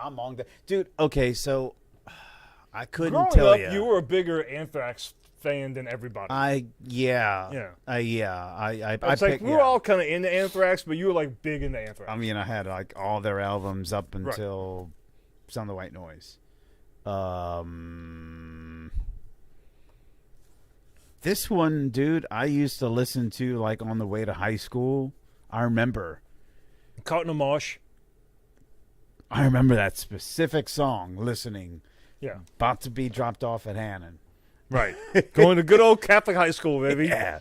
Among the dude. Okay, so I couldn't
Growing
tell
up,
you.
you were a bigger Anthrax fan than everybody.
Yeah.
I
It's
like we were all kind of into Anthrax, but you were like big into Anthrax.
I mean, I had like all their albums up until Sound the White Noise. This one, dude, I used to listen to like on the way to high school. I remember
Caught in a Mosh.
I remember that specific song. Listening.
Yeah.
About to be dropped off at Hannon.
Right. Going to good old Catholic high school, baby.
Yeah.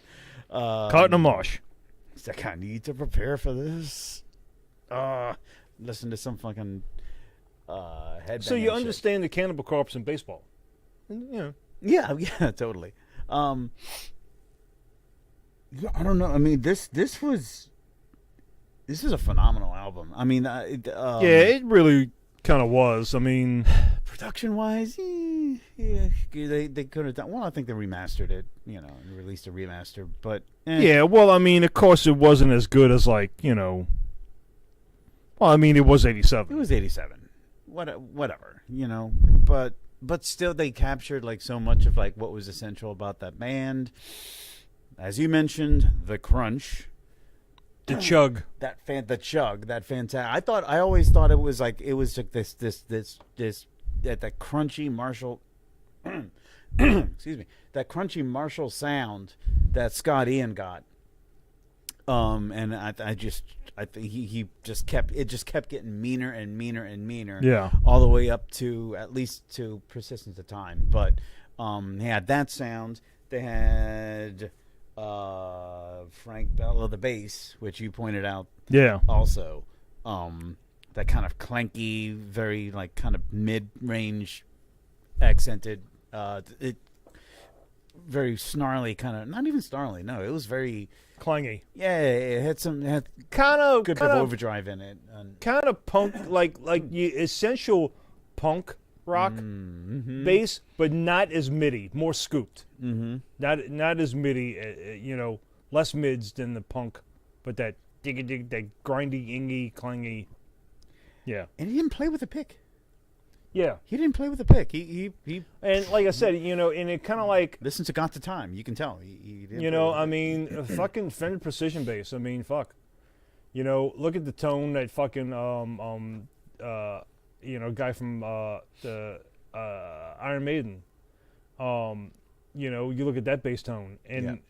Caught in a Mosh.
It's like, I need to prepare for this. Listen to some fucking headbanging
So you
shit.
understand the Cannibal Corpse in baseball. And, you know.
Yeah, totally. I don't know. I mean, this is a phenomenal album. I mean,
Yeah, it really kind of was. I mean,
production wise, yeah, they could have done. Well, I think they remastered it, and released a remaster. But
yeah, well, I mean, of course, it wasn't as good as like Well, I mean, it was 87.
It was 87. Whatever, But still, they captured like so much of like what was essential about that band. As you mentioned, the crunch.
The chug.
The chug, that fantastic. I always thought it was like this that crunchy Marshall excuse me, that crunchy Marshall sound that Scott Ian got. And I think he just kept getting meaner and meaner and meaner.
Yeah.
All the way up to at least to Persistence of Time. But they had that sound. They had Frank Bell of the bass, which you pointed out.
Yeah.
Also, that kind of clanky, very like kind of mid-range, accented, very snarly kind of. Not even snarly. No, it was very
clangy.
Yeah, it had
kind of
good bit of overdrive in it.
Kind of punk, like essential punk rock bass, but not as MIDI, more scooped.
Mm-hmm.
Not as MIDI, less mids than the punk, but that that grindy, ingy, clangy. Yeah.
And he didn't play with a pick.
Yeah.
He didn't play with a pick. He
and like I said, and it kind of like
listen to Got the Time. You can tell. He didn't
I mean, fucking Fender Precision bass. I mean, fuck. Look at the tone that fucking guy from the Iron Maiden. You look at that bass tone, and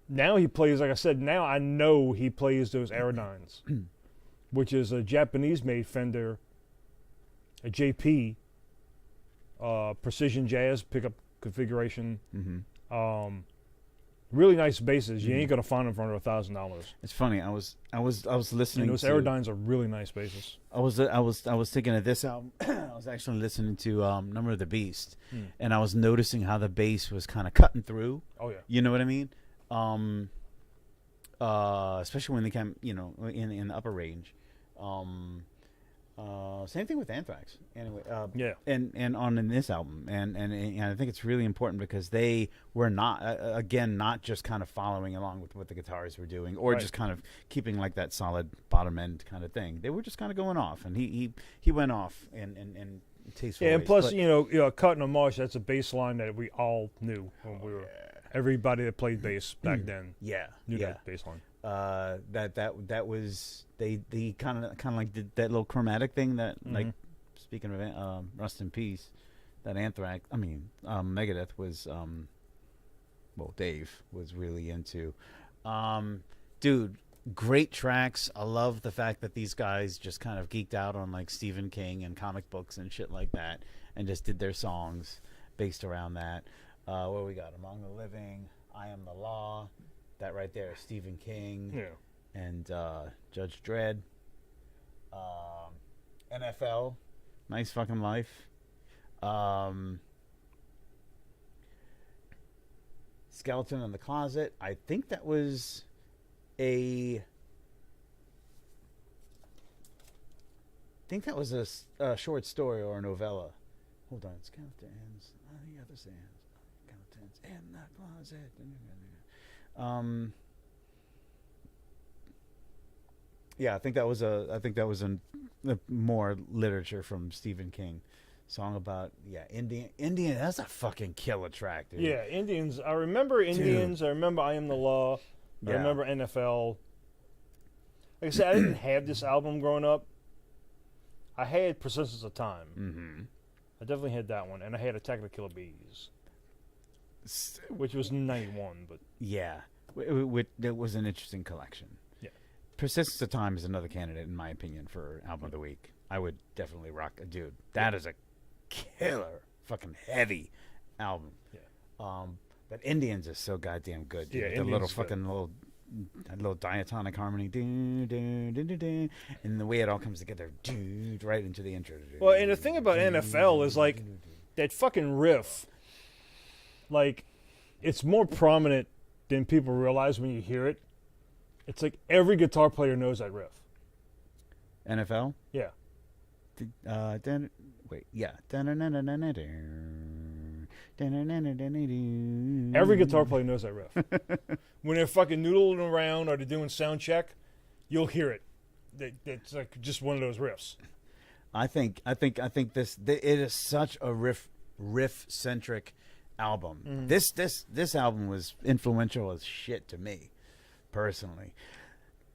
now he plays. Like I said, now I know he plays those Aerodynes, which is a Japanese-made Fender, a JP, precision jazz pickup configuration.
Mm-hmm.
Really nice basses. You ain't gonna find them for under $1,000.
It's funny. I was listening.
And those Aerodynes are really nice basses.
I was thinking of this album. I was actually listening to Number of the Beast, and I was noticing how the bass was kind of cutting through.
Oh yeah.
You know what I mean? Especially when they came, in the upper range. Same thing with Anthrax. Anyway,
yeah.
And on in this album, and I think it's really important because they were not not just kind of following along with what the guitarists were doing, or just kind of keeping like that solid bottom end kind of thing. They were just kind of going off, and he went off in tasteful ways.
And plus, Cutting a Marsh, that's a bass line that we all knew when we were. Everybody that played bass back then, knew that bass line.
That was they kind of like did that little chromatic thing that like speaking of Rust in Peace, that Megadeth was Dave was really into. Dude, great tracks. I love the fact that these guys just kind of geeked out on like Stephen King and comic books and shit like that, and just did their songs based around that. What we got? Among the Living, I Am the Law, that right there, Stephen King, and Judge Dredd. NFL, Nice Fucking Life. Skeleton in the Closet. I think that was a short story or a novella. Hold on. Skeletons on the other sands. Skeletons in the closet. Yeah, I think that was a more literature from Stephen King. Song about Indian. That's a fucking killer track, dude.
Yeah, Indians. I remember Indians. Dude. I remember I Am the Law. I remember NFL. Like I said, I didn't have this album growing up. I had Persistence of Time.
Mm-hmm.
I definitely had that one, and I had Attack of the Killer Bees, which was '91. But
yeah, it was an interesting collection.
Yeah,
Persistence of Time is another candidate, in my opinion, for album of the week. I would definitely rock a dude. That is a killer, fucking heavy album.
Yeah.
But Indians is so goddamn good. Dude.
Yeah,
the little fucking little diatonic harmony, and the way it all comes together, dude, right into the intro.
Well, and the thing about NFL is like that fucking riff. Like, it's more prominent than people realize when you hear it. It's like every guitar player knows that riff.
NFL?
Yeah.
Wait, yeah.
Every guitar player knows that riff. When they're fucking noodling around or they're doing sound check, you'll hear it. It's like just one of those riffs.
I think it is such a riff centric album.
Mm-hmm.
This album was influential as shit to me, personally.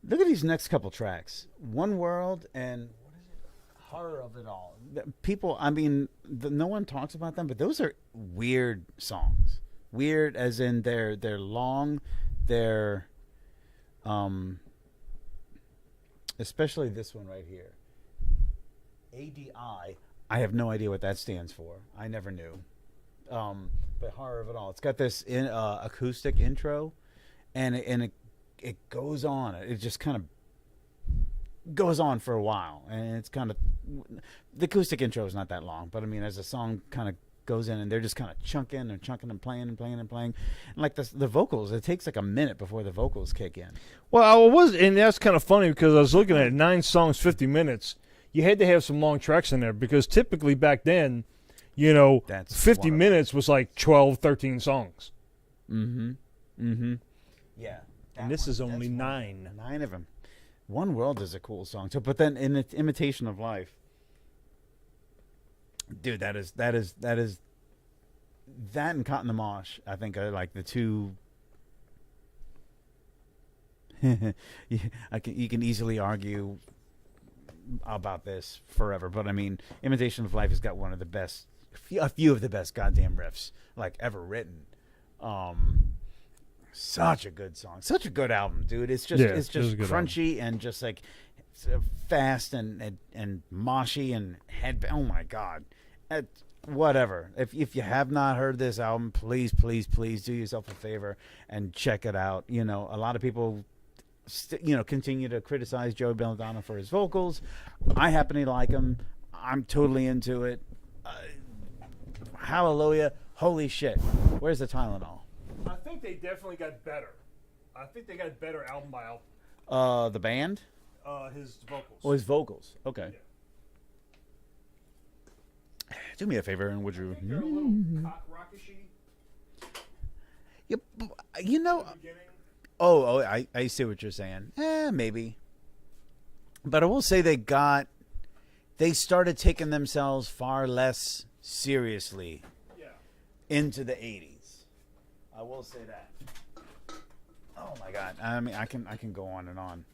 Look at these next couple tracks. One World and what is it? Horror of It All. People, I mean, no one talks about them, but those are weird songs. Weird as in they're long, they're especially this one right here. ADI. I have no idea what that stands for. I never knew. But Horror of It All. It's got this acoustic intro, and it goes on. It just kind of goes on for a while, and it's kind of the acoustic intro is not that long, but I mean, as the song kind of goes in, and they're just kind of chunking and playing and like the vocals, it takes like a minute before the vocals kick in.
Well, and that's kind of funny because I was looking at 9 songs, 50 minutes. You had to have some long tracks in there because typically back then, that's 50 minutes was like 12, 13 songs.
Mm-hmm. Yeah.
And this is only 9.
9 of them. One World is a cool song. So, but then in the Imitation of Life, dude, that and Caught in the Mosh, I think, are like the two. You can easily argue about this forever, but I mean, Imitation of Life has got one of the best, a few of the best goddamn riffs like ever written. Such a good song, such a good album, dude. It's just crunchy album. And just like fast and moshy and head. Oh my god, whatever. If you have not heard this album, please do yourself a favor and check it out. A lot of people continue to criticize Joey Belladonna for his vocals. I happen to like him. I'm totally into it. Hallelujah. Holy shit. Where's the Tylenol?
I think they definitely got better. I think they got better album by album.
The band?
His vocals.
Oh, his vocals. Okay. Yeah. Do me a favor, and would you?
They're a little cock rockishy.
Yep. I see what you're saying. Maybe. But I will say they started taking themselves far less seriously into the 80s. I will say that. Oh my god. I mean, I can go on and on.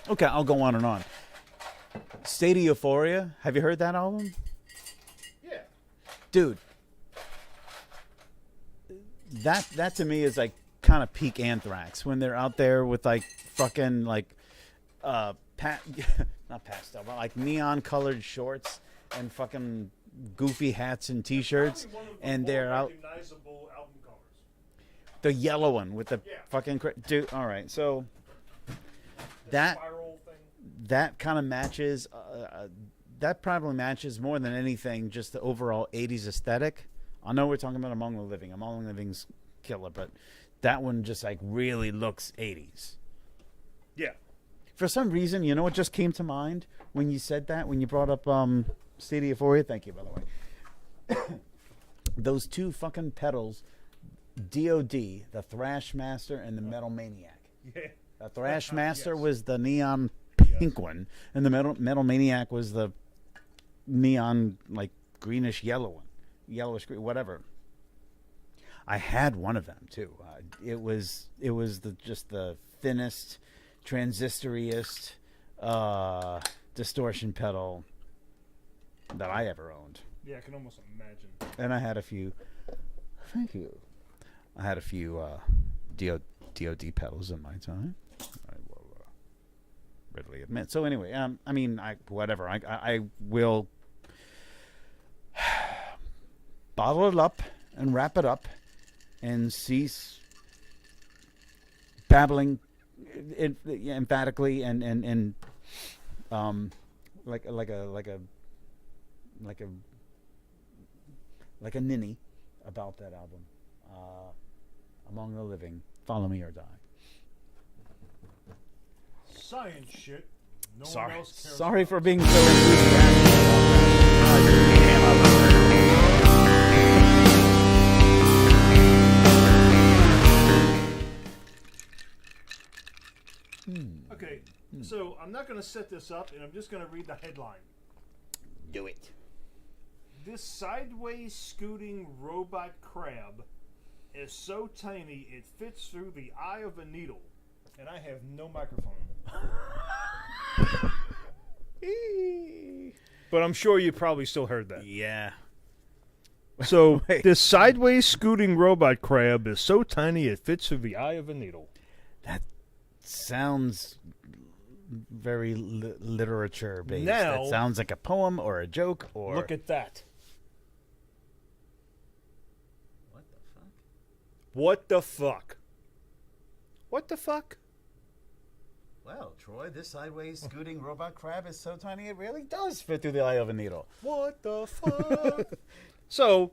Okay, I'll go on and on. State of Euphoria. Have you heard that album?
Yeah.
Dude. That to me is like kind of peak Anthrax when they're out there with like fucking like not pastel, but like neon colored shorts and fucking goofy hats and t-shirts, and they're out.
Recognizable album covers.
The yellow one with the fucking dude. All right, so that
Spiral thing.
that kind of matches. That probably matches more than anything just the overall '80s aesthetic. I know we're talking about Among the Living. Among the Living's killer, but that one just like really looks '80s.
Yeah.
For some reason, you know what just came to mind when you said that, when you brought up State of Euphoria? Thank you, by the way. Those two fucking pedals, D.O.D., the Thrash Master and the Metal Maniac.
Yeah.
The Thrash Master
Yes.
was the neon pink one, and the Metal Maniac was the neon, like, greenish yellow one. Yellowish green, whatever. I had one of them, too. It was just the thinnest, transistoriest distortion pedal that I ever owned.
Yeah, I can almost imagine.
And I had a few. Thank you. I had a few DOD pedals in my time. I will readily admit. So anyway, I mean, whatever. I will bottle it up and wrap it up and cease babbling emphatically and like a ninny about that album. Among the Living, Follow Me or Die.
Science shit. No
Sorry,
one else cares
sorry
about.
for being so enthusiastic.
Okay, so I'm not going to set this up, and I'm just going to read the headline.
Do it.
This sideways scooting robot crab is so tiny it fits through the eye of a needle. And I have no microphone. But I'm sure you probably still heard that.
Yeah.
So,
Wait.
this sideways scooting robot crab is so tiny it fits through the eye of a needle.
That sounds very literature based.
Now-
That sounds like a poem or a joke or.
Look at that.
What the fuck?
What the fuck? What the fuck?
Well, Troy, this sideways scooting robot crab is so tiny it really does fit through the eye of a needle.
What the fuck? So,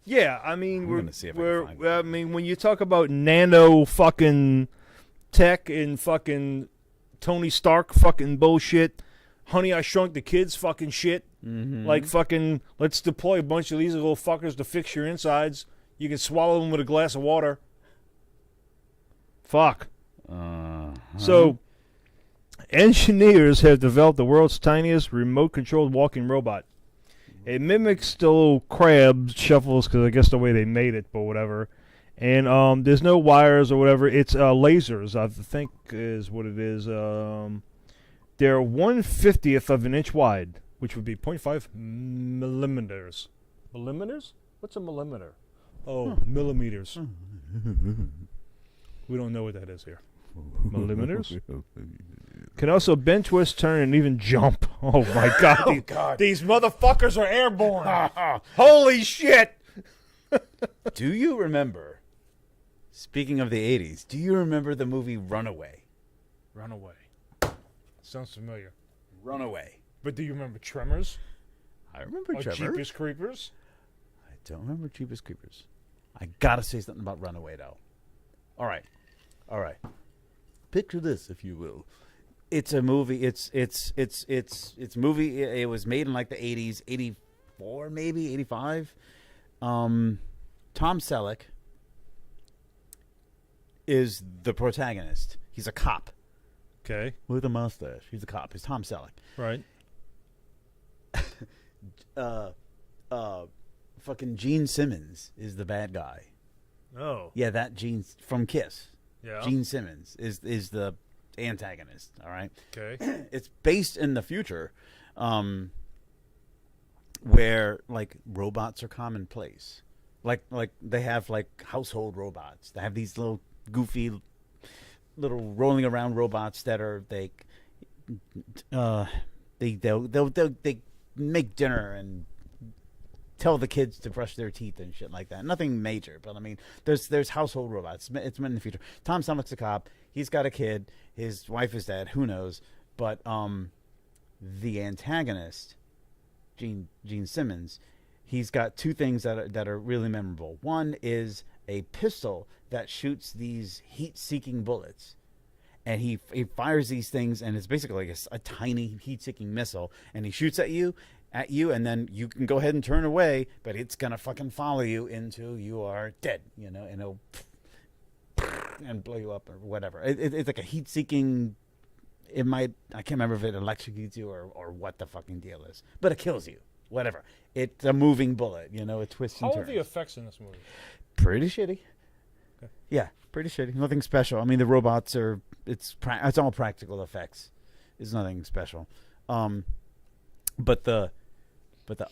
yeah, I mean,
I'm
we're,
gonna see if I can
we're
find
I mean, when you talk about nano fucking tech and fucking Tony Stark fucking bullshit, Honey, I Shrunk the Kids fucking shit, like fucking, let's deploy a bunch of these little fuckers to fix your insides. You can swallow them with a glass of water. Fuck. So, engineers have developed the world's tiniest remote-controlled walking robot. It mimics the little crab shuffles because I guess the way they made it, but whatever. And there's no wires or whatever. It's lasers, I think is what it is. They're 1/50th of an inch wide, which would be 0.5 millimeters. Millimeters? What's a millimeter? Oh, millimeters. We don't know what that is here. Millimeters? Can also bend, twist, turn, and even jump. Oh my god. These motherfuckers are airborne. Holy shit.
Do you remember, speaking of the 80s, do you remember the movie Runaway?
Runaway. Sounds familiar.
Runaway.
But do you remember Tremors?
I remember
Or
Tremors.
Jeepers Creepers?
I don't remember Jeepers Creepers. I gotta say something about Runaway though. All right. Picture this, if you will. It's a movie. It's movie. It was made in like the 80s, 84 maybe, 85. Tom Selleck is the protagonist. He's a cop
Okay.
with a mustache. He's a cop. He's Tom Selleck.
Right.
Fucking Gene Simmons is the bad guy.
Oh.
Yeah, that Gene from Kiss.
Yeah.
Gene Simmons is the antagonist. All right.
Okay.
It's based in the future, where like robots are commonplace. Like they have like household robots. They have these little goofy little rolling around robots that are they make dinner and tell the kids to brush their teeth and shit like that. Nothing major, but I mean, there's household robots. It's meant in the future. Tom Selleck's a cop. He's got a kid. His wife is dead. Who knows? But the antagonist, Gene Simmons, he's got two things that are really memorable. One is a pistol that shoots these heat-seeking bullets. And he fires these things, and it's basically like a tiny heat-seeking missile, and he shoots at you, and then you can go ahead and turn away, but it's gonna fucking follow you until you are dead, and it'll and blow you up or whatever. It's like a heat-seeking. I can't remember if it electrocutes you or what the fucking deal is, but it kills you. Whatever. It's a moving bullet, it twists and
How
turns.
are the effects in this movie?
Pretty shitty.
Okay.
Yeah, pretty shitty. Nothing special. I mean, the robots are. It's all practical effects. It's nothing special. But the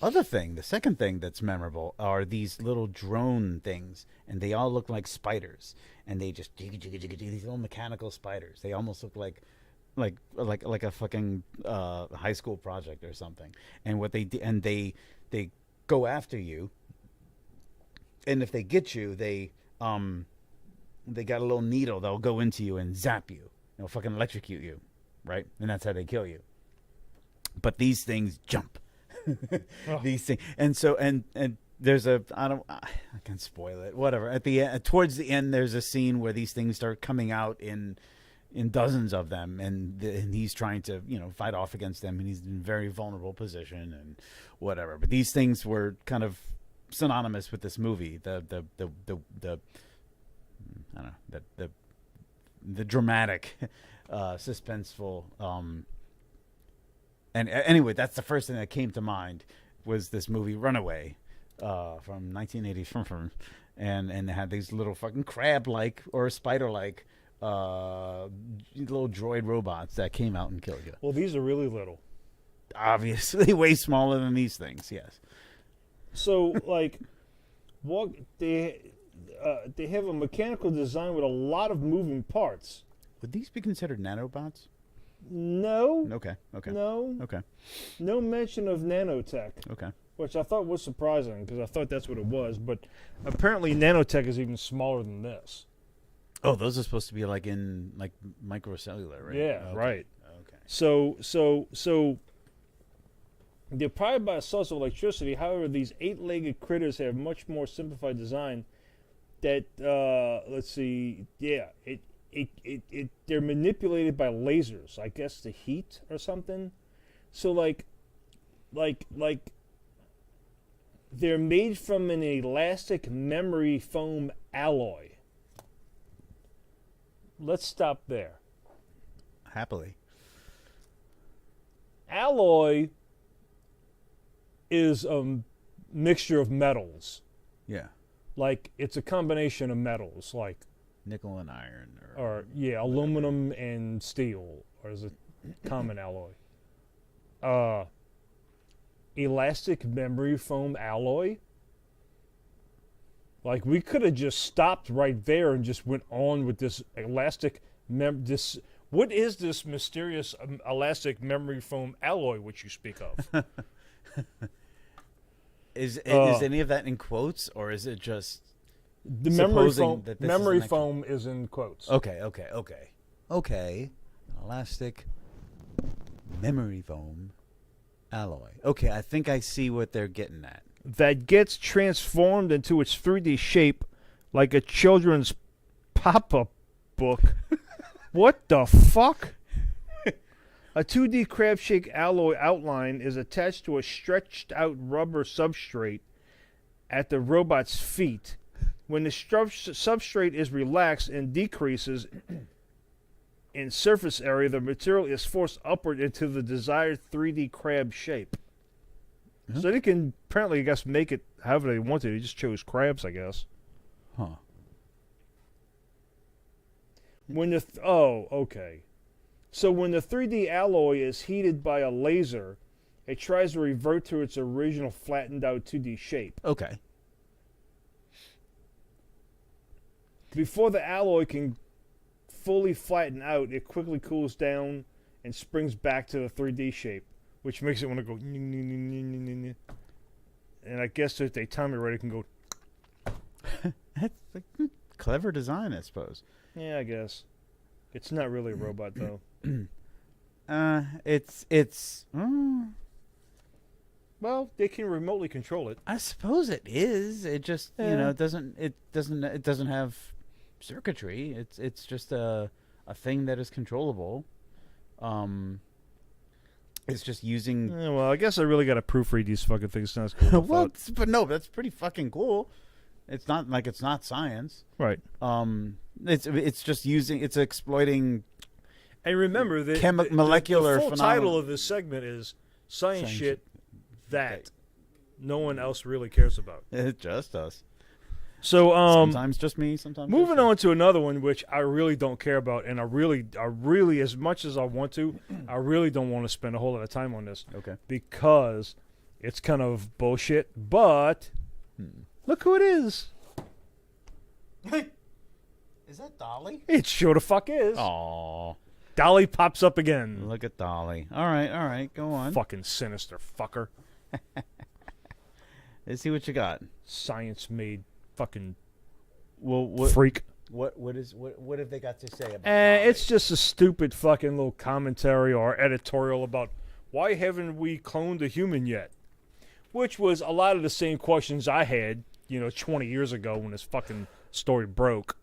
other thing, the second thing that's memorable are these little drone things, and they all look like spiders, and they just these little mechanical spiders. They almost look like a fucking high school project or something. And what they do, and they go after you, and if they get you, they got a little needle that'll go into you and zap you. They'll fucking electrocute you, right? And that's how they kill you. But these things jump.
Oh.
These things, and so and there's I can spoil it. Whatever. At the end, towards the end, there's a scene where these things start coming out in dozens of them, and he's trying to fight off against them, and he's in a very vulnerable position and whatever. But these things were kind of synonymous with this movie. The I don't know, the dramatic, suspenseful. And anyway, that's the first thing that came to mind was this movie Runaway from 1980, and it had these little fucking crab-like or spider-like little droid robots that came out and killed you.
Well, these are really little.
Obviously, way smaller than these things. Yes.
So, like, they have a mechanical design with a lot of moving parts.
Would these be considered nanobots?
No.
Okay.
No.
Okay.
No mention of nanotech.
Okay.
Which I thought was surprising because I thought that's what it was. But apparently nanotech is even smaller than this.
Oh, those are supposed to be like in microcellular, right?
Yeah,
okay.
right.
Okay.
So they're powered by a source of electricity. However, these 8-legged critters have much more simplified design that, let's see, yeah, they're manipulated by lasers, I guess the heat or something. So like they're made from an elastic memory foam alloy. Let's stop there.
Happily.
Alloy is a mixture of metals.
Yeah.
Like it's a combination of metals, like
Nickel and iron.
or aluminum and steel, or is it common alloy? Elastic memory foam alloy. Like we could have just stopped right there and just went on with this elastic this. What is this mysterious elastic memory foam alloy which you speak of?
Is any of that in quotes, or is it just
The memory foam,
that this
memory
is an
foam is in quotes.
Okay. Elastic memory foam alloy. Okay, I think I see what they're getting at.
That gets transformed into its 3D shape like a children's pop-up book. What the fuck? A 2D crab-shaped alloy outline is attached to a stretched-out rubber substrate at the robot's feet. When the substrate is relaxed and decreases in surface area, the material is forced upward into the desired 3D crab shape.
Huh?
So they can apparently, I guess, make it however they wanted. They just chose crabs, I guess.
Huh.
When the okay. So when the 3D alloy is heated by a laser, it tries to revert to its original flattened out 2D shape.
Okay.
Before the alloy can fully flatten out, it quickly cools down and springs back to the 3D shape, which makes it want to go. And I guess if they time it right, it can go.
That's like clever design, I suppose.
Yeah, I guess. It's not really a robot though. Well, they can remotely control it.
I suppose it is. It just it doesn't have circuitry. It's just a thing that is controllable. It's just using.
Yeah, well, I guess I really got to proofread these fucking things. Sounds cool.
Well, but no, that's pretty fucking cool. It's not like it's not science,
right?
It's just using. It's exploiting.
And remember that
molecular
the full
phenomena.
title of this segment is science shit that no one else really cares about.
It just us.
So
sometimes just me. Sometimes
moving on to another one, which I really don't care about, and I really, as much as I want to, I really don't want to spend a whole lot of time on this.
Okay.
Because it's kind of bullshit. But look who it is.
Is that Dolly?
It sure the fuck is.
Aww.
Dolly pops up again.
Look at Dolly. All right. Go on.
Fucking sinister fucker.
Let's see what you got.
Science-made fucking
what
freak.
What have they got to say about
it's just a stupid fucking little commentary or editorial about why haven't we cloned a human yet? Which was a lot of the same questions I had, 20 years ago when this fucking story broke.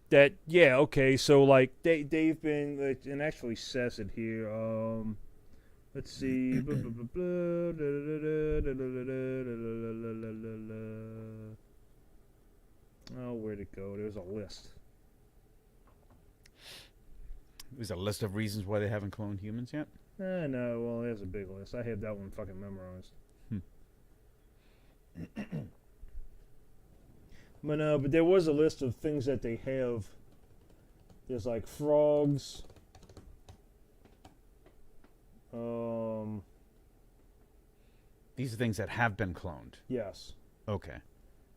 That, yeah, okay, so, like, they've been, and actually says it here, let's see, oh, where'd it go? There's a list.
There's a list of reasons why they haven't cloned humans yet?
No, well, there's a big list. I had that one fucking memorized. But there was a list of things that they have. There's like frogs.
These are things that have been cloned.
Yes.
Okay.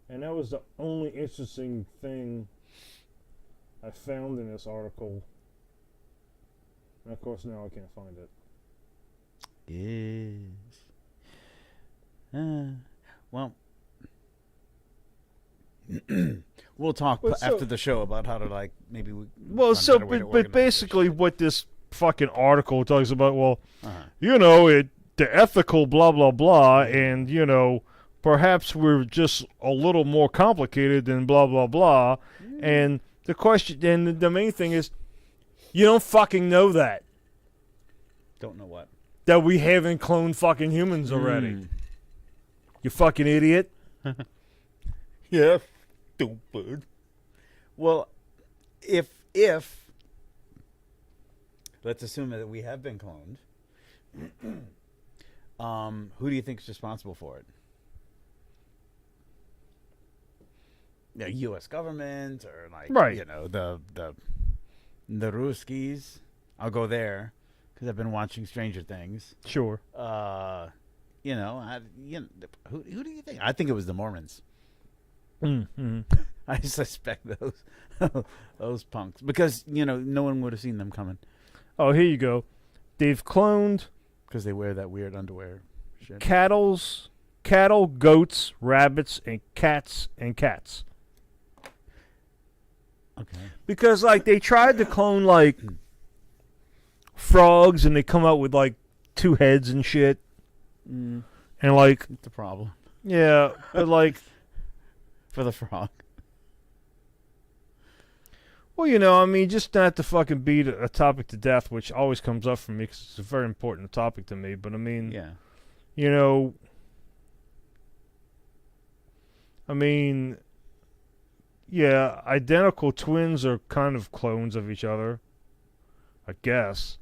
And that was the only interesting thing I found in this article. And of course now I can't find it.
Yes. Well. We'll talk after the show about how to maybe.
But basically, what this fucking article talks about, the ethical blah blah blah, and perhaps we're just a little more complicated than blah blah blah, and the question, and the main thing is, you don't fucking know that.
Don't know what?
That we haven't cloned fucking humans already. You fucking idiot.
Yeah. Stupid. Well, if let's assume that we have been cloned, who do you think is responsible for it? The U.S. government or the Ruskies? I'll go there because I've been watching Stranger Things.
Sure.
Who do you think? I think it was the Mormons. I suspect those punks because no one would have seen them coming.
Oh, here you go. They've cloned
because they wear that weird underwear shit.
Cattle, goats, rabbits, and cats.
Okay.
Because they tried to clone frogs, and they come out with 2 heads and shit. And
it's a problem.
Yeah, but
for the frog.
Well, just not to fucking beat a topic to death, which always comes up for me because it's a very important topic to me. But
yeah.
Yeah, identical twins are kind of clones of each other, I guess.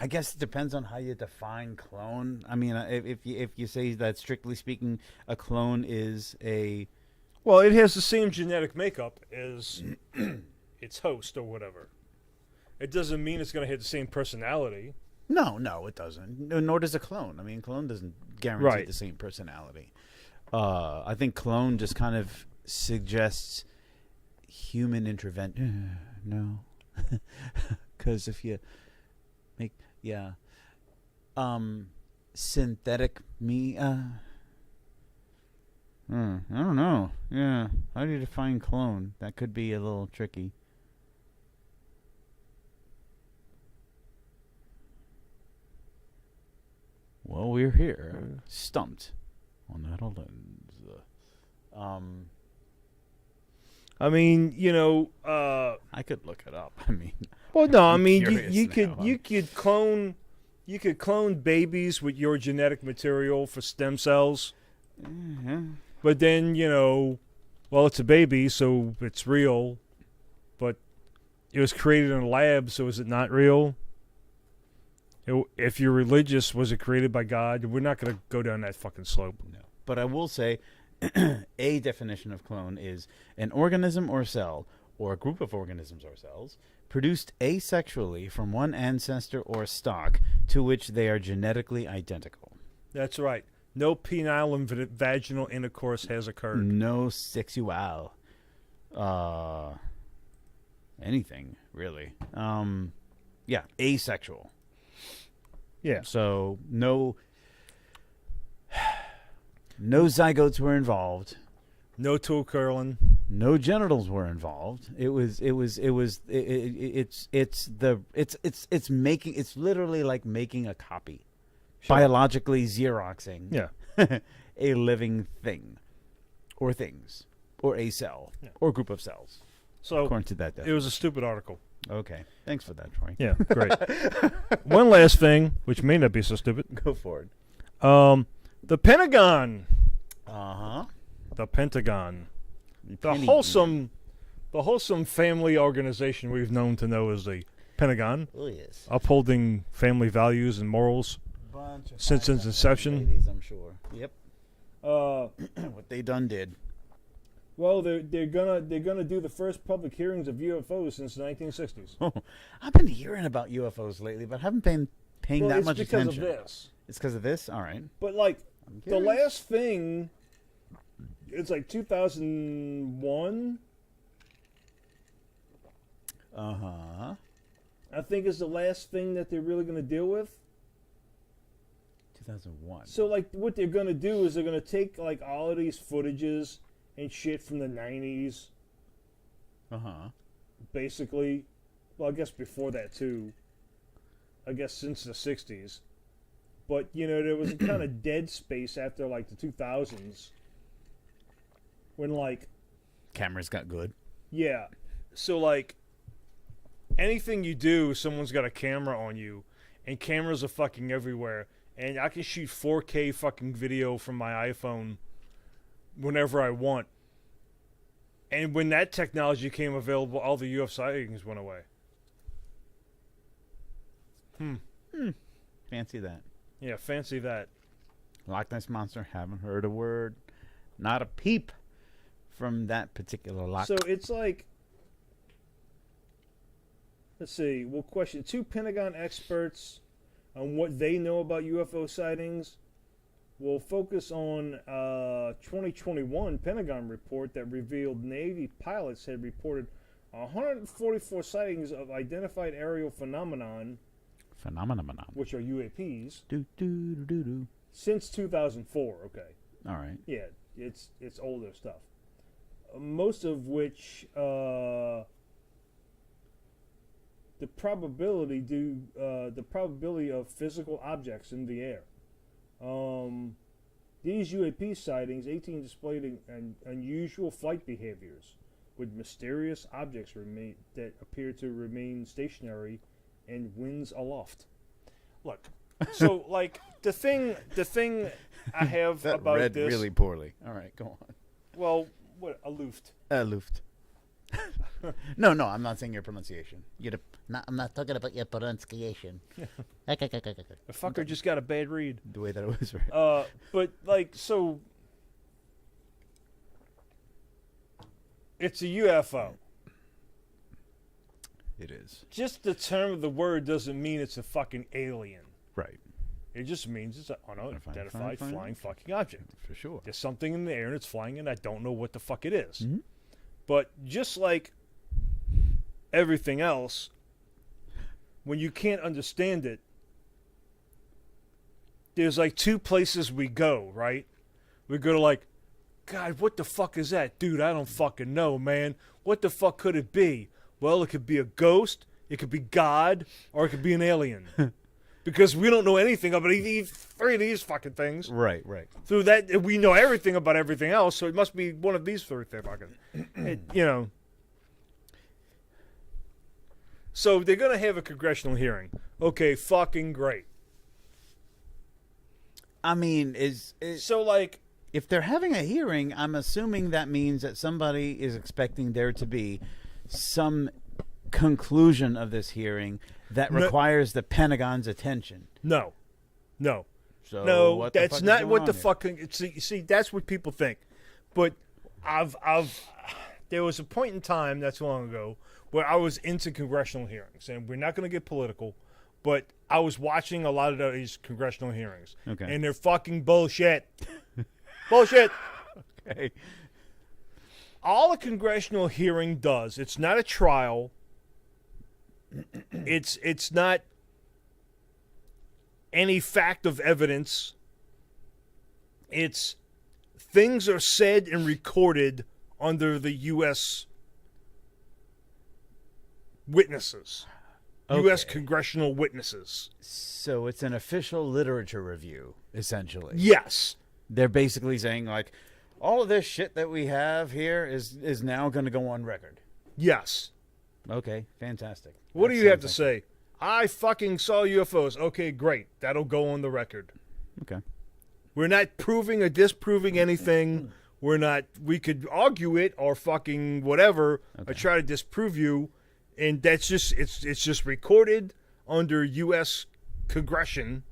I guess it depends on how you define clone. I mean, if you say that strictly speaking, a clone is a...
Well, it has the same genetic makeup as its host or whatever. It doesn't mean it's going to have the same personality.
No, it doesn't. Nor does a clone. I mean, clone doesn't guarantee
Right.
the same personality. I think clone just kind of suggests human intervention. No, because if you make synthetic me. I don't know. Yeah, how do you define clone? That could be a little tricky. Well, we're here, stumped on that lens.
I mean,
I could look it up. I mean,
well, no, I
I'm
mean,
curious
you
now.
could clone babies with your genetic material for stem cells. But then, well, it's a baby, so it's real. But it was created in a lab, so is it not real? If you're religious, was it created by God? We're not going to go down that fucking slope.
No. But I will say, a definition of clone is an organism or cell, or a group of organisms or cells, produced asexually from one ancestor or stock to which they are genetically identical.
That's right. No penile and vaginal intercourse has occurred.
No sexual. Anything, really. Yeah, asexual.
Yeah.
So no zygotes were involved.
No tool curling.
No genitals were involved. It's literally like making a copy.
Sure.
Biologically xeroxing.
Yeah.
A living thing. Or things. Or a cell.
Yeah.
Or group of cells.
So
According to that
it
definition.
was a stupid article.
Okay. Thanks for that, Troy.
Yeah, great. One last thing, which may not be so stupid.
Go for it.
The Pentagon.
Uh-huh.
The Pentagon. The wholesome family organization we've known to know as the Pentagon,
Oh, yes.
upholding family values and morals
Bunch of
since its inception.
ladies, I'm sure. Yep.
Uh,
What they done did.
well, they're gonna do the first public hearings of UFOs since the 1960s.
Oh, I've been hearing about UFOs lately, but haven't been paying
Well,
that
it's
much
because
attention.
of this.
It's because of this? All right.
But like
I'm
the
curious.
last thing, it's like 2001.
Uh-huh.
I think is the last thing that they're really going to deal with.
2001.
So like what they're going to do is they're going to take like all of these footages and shit from the 90s,
Uh-huh.
basically. Well, I guess before that too. I guess since the 60s. But, there was a kind of dead space after like the 2000s when like
Cameras got good.
yeah. So like anything you do, someone's got a camera on you, and cameras are fucking everywhere. And I can shoot 4K fucking video from my iPhone whenever I want. And when that technology came available, all the UFO sightings went away.
Fancy that.
Yeah, fancy that.
Loch Ness Monster, haven't heard a word. Not a peep from that particular loch.
So it's like, let's see, we'll question 2 Pentagon experts on what they know about UFO sightings. We'll focus on 2021 Pentagon report that revealed Navy pilots had reported 144 sightings of identified aerial phenomenon,
Phenomenon.
which are UAPs,
Do, do, do, do, do.
since 2004. Okay,
All right.
yeah, it's older stuff. Most of which the probability of physical objects in the air. These UAP sightings, 18 displayed an unusual flight behaviors, with mysterious objects that appear to remain stationary and winds aloft. Look, so like the thing I have
That
about
read
this.
really poorly. All right, go on.
Well, what aloofed?
Luft. No, I'm not saying your pronunciation.
I'm not talking about your pronunciation.
The fucker just got a bad read.
The way that it was right.
But like so, it's a UFO.
It is.
Just the term of the word doesn't mean it's a fucking alien.
Right.
It just means it's an unidentified
flying
flying fucking object.
For sure.
There's something in the air and it's flying, and I don't know what the fuck it is.
Mhm.
But just like everything else, when you can't understand it, there's like two places we go, right? We go to like, God, what the fuck is that? Dude, I don't fucking know, man. What the fuck could it be? Well, it could be a ghost, it could be God, or it could be an alien. Because we don't know anything about three of these fucking things.
Right.
Through that, we know everything about everything else, so it must be one of these three fucking, So they're going to have a congressional hearing. Okay, fucking great.
I mean,
So, like...
if they're having a hearing, I'm assuming that means that somebody is expecting there to be some conclusion of this hearing that requires the Pentagon's attention.
No.
So what the
that's
fuck
not
is
what
going
the
on
fucking... See, that's what people think. But there was a point in time, that's long ago, where I was into congressional hearings. And we're not going to get political, but I was watching a lot of these congressional hearings.
Okay.
And they're fucking bullshit. Bullshit.
Okay.
All a congressional hearing does, it's not a trial. It's not any fact of evidence. It's things are said and recorded under the U.S. witnesses.
Okay.
U.S. congressional witnesses.
So it's an official literature review, essentially.
Yes.
They're basically saying, like, all of this shit that we have here is now going to go on record.
Yes.
Okay, fantastic.
What
That
do you have to
sounds
say? I fucking saw UFOs. Okay, great. That'll go on the record.
Okay.
We're not proving or disproving anything. We could argue it or fucking whatever or try to disprove you. And that's just, it's just recorded under U.S. Congression.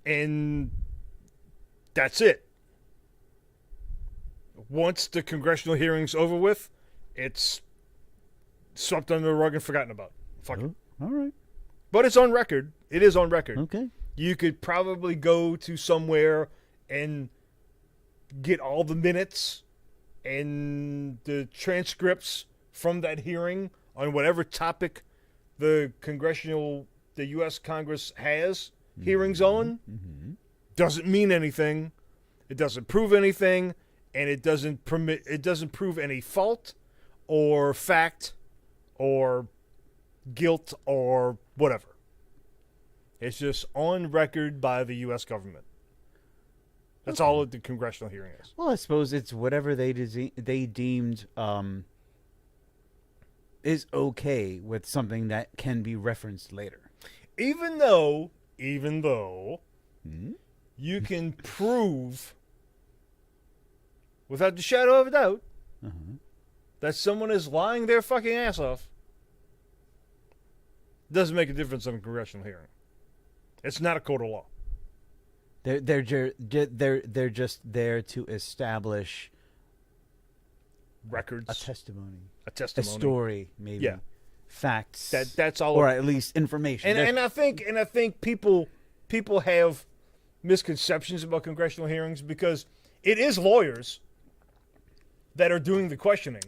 And that's it. Once the congressional hearing's over with, it's swept under the rug and forgotten about. Fuck it.
All right.
But it's on record. It is on record.
Okay.
You could probably go to somewhere and get all the minutes and the transcripts from that hearing on whatever topic the U.S. Congress has hearings on.
Mm-hmm.
Doesn't mean anything. It doesn't prove anything, and it doesn't prove any fault or fact or guilt or whatever. It's just on record by the U.S. government. That's all the congressional hearing is.
Well, I suppose it's whatever they deemed is okay with something that can be referenced later.
Even though you can prove without the shadow of a doubt that someone is lying their fucking ass off, doesn't make a difference in a congressional hearing. It's not a court of law.
They're just there to establish
Records,
a testimony,
a
story, maybe.
Yeah.
Facts.
That's all.
Or at least information.
And I think people have misconceptions about congressional hearings because it is lawyers that are doing the questioning.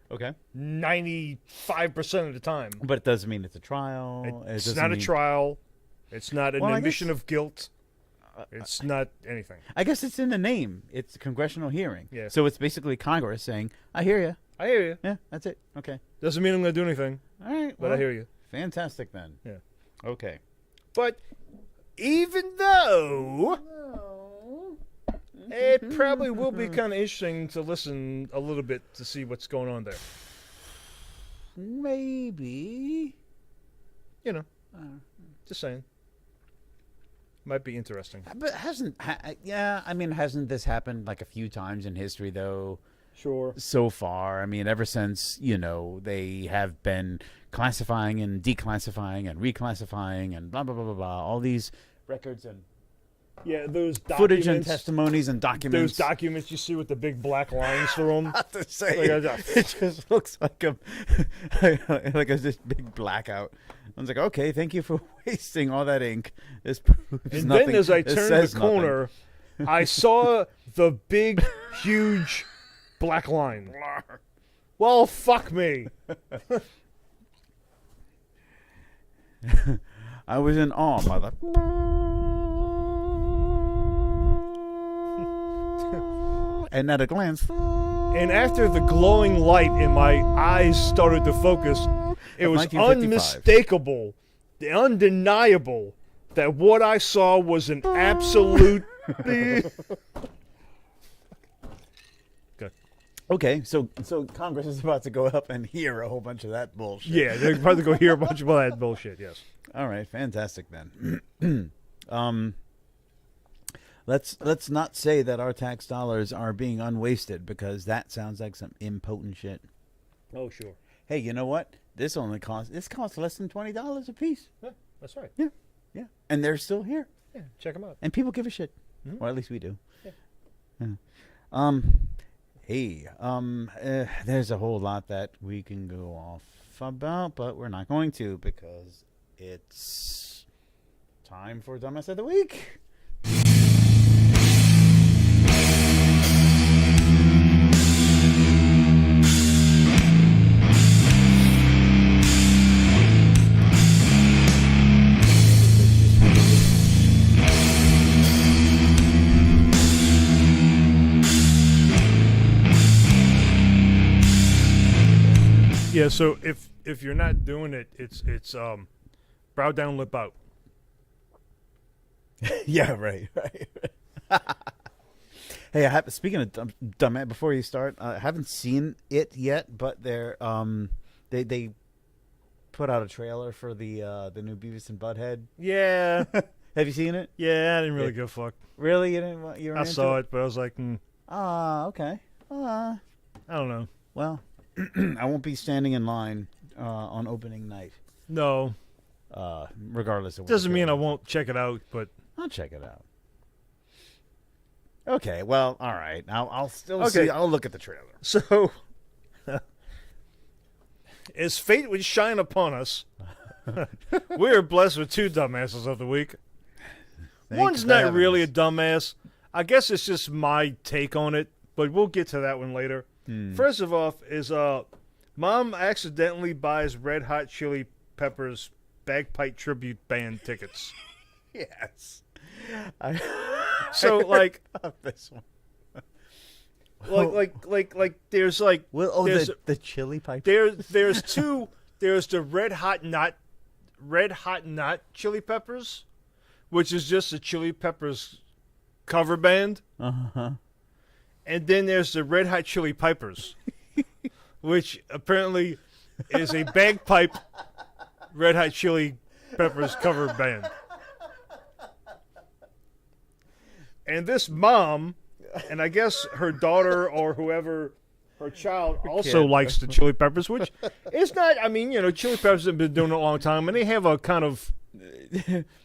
Okay.
95% of the time.
But it doesn't mean it's a trial.
It's not a trial. It's not an admission of guilt. It's not anything.
I guess it's in the name. It's a congressional hearing.
Yeah.
So it's basically Congress saying, I hear you.
I hear you.
Yeah, that's it. Okay.
Doesn't mean I'm going to do anything,
All right.
but I hear you.
Fantastic then.
Yeah.
Okay.
But even though it probably will be kind of interesting to listen a little bit to see what's going on there.
Maybe.
Just saying. Might be interesting.
But hasn't this happened like a few times in history though?
Sure.
So far, I mean, ever since, they have been classifying and declassifying and reclassifying and blah, blah, blah, blah, blah, all these records and
Yeah, those
footage and
documents,
testimonies and documents.
those documents you see with the big black lines through them.
To say, it just looks like like a this big blackout. I was like, okay, thank you for wasting all that ink. This proves
And
nothing.
then as I
This
turned
says
the corner, I saw the big, huge black line. Well, fuck me.
I was in awe by the. And at a glance.
And after the glowing light in my eyes started to focus, it was
1955.
unmistakable, undeniable that what I saw was an absolute.
Okay, so Congress is about to go up and hear a whole bunch of that bullshit.
Yeah, they're about to go hear a bunch of that bullshit. Yes.
All right, fantastic then. Let's not say that our tax dollars are being unwasted, because that sounds like some impotent shit.
Oh, sure.
Hey, you know what? This costs less than $20 a piece.
Yeah, that's right.
Yeah, and they're still here,
Yeah, check them out.
and people give a shit.
Mm-hmm.
Or at least we do.
Yeah.
Hey, there's a whole lot that we can go off about, but we're not going to, because it's time for Dumbass of the Week.
Yeah, so if you're not doing it, it's brow down, lip out.
Yeah, right. Hey, speaking of dumbass, before you start, I haven't seen it yet, but they put out a trailer for the new Beavis and Butthead.
Yeah,
Have you seen it?
yeah, I didn't really give a fuck.
Really? You didn't? You were
I
into
saw it, but I was like,
Okay.
I don't know.
Well, I won't be standing in line on opening night,
No,
regardless of what
doesn't
the
mean I
trailer-
won't check it out, but
I'll check it out. Okay, well, all right. I'll still
Okay.
see. I'll look at the trailer.
so as fate would shine upon us, we are blessed with two dumbasses of the week. One's not really a dumbass. I guess it's just my take on it, but we'll get to that one later. First of all, is Mom accidentally buys Red Hot Chili Peppers bagpipe tribute band tickets.
Yes.
So like
This one.
like there's like
Well,
there's
the chili pipe.
there's two there's the Red Hot Not Chili Peppers, which is just a Chili Peppers cover band.
Uh-huh.
And then there's the Red Hot Chili Pipers, which apparently is a bagpipe Red Hot Chili Peppers cover band. And this mom, and I guess her daughter or whoever, her child, also
kid.
likes the Chili Peppers, which is not, I mean, Chili Peppers have been doing it a long time, and they have a kind of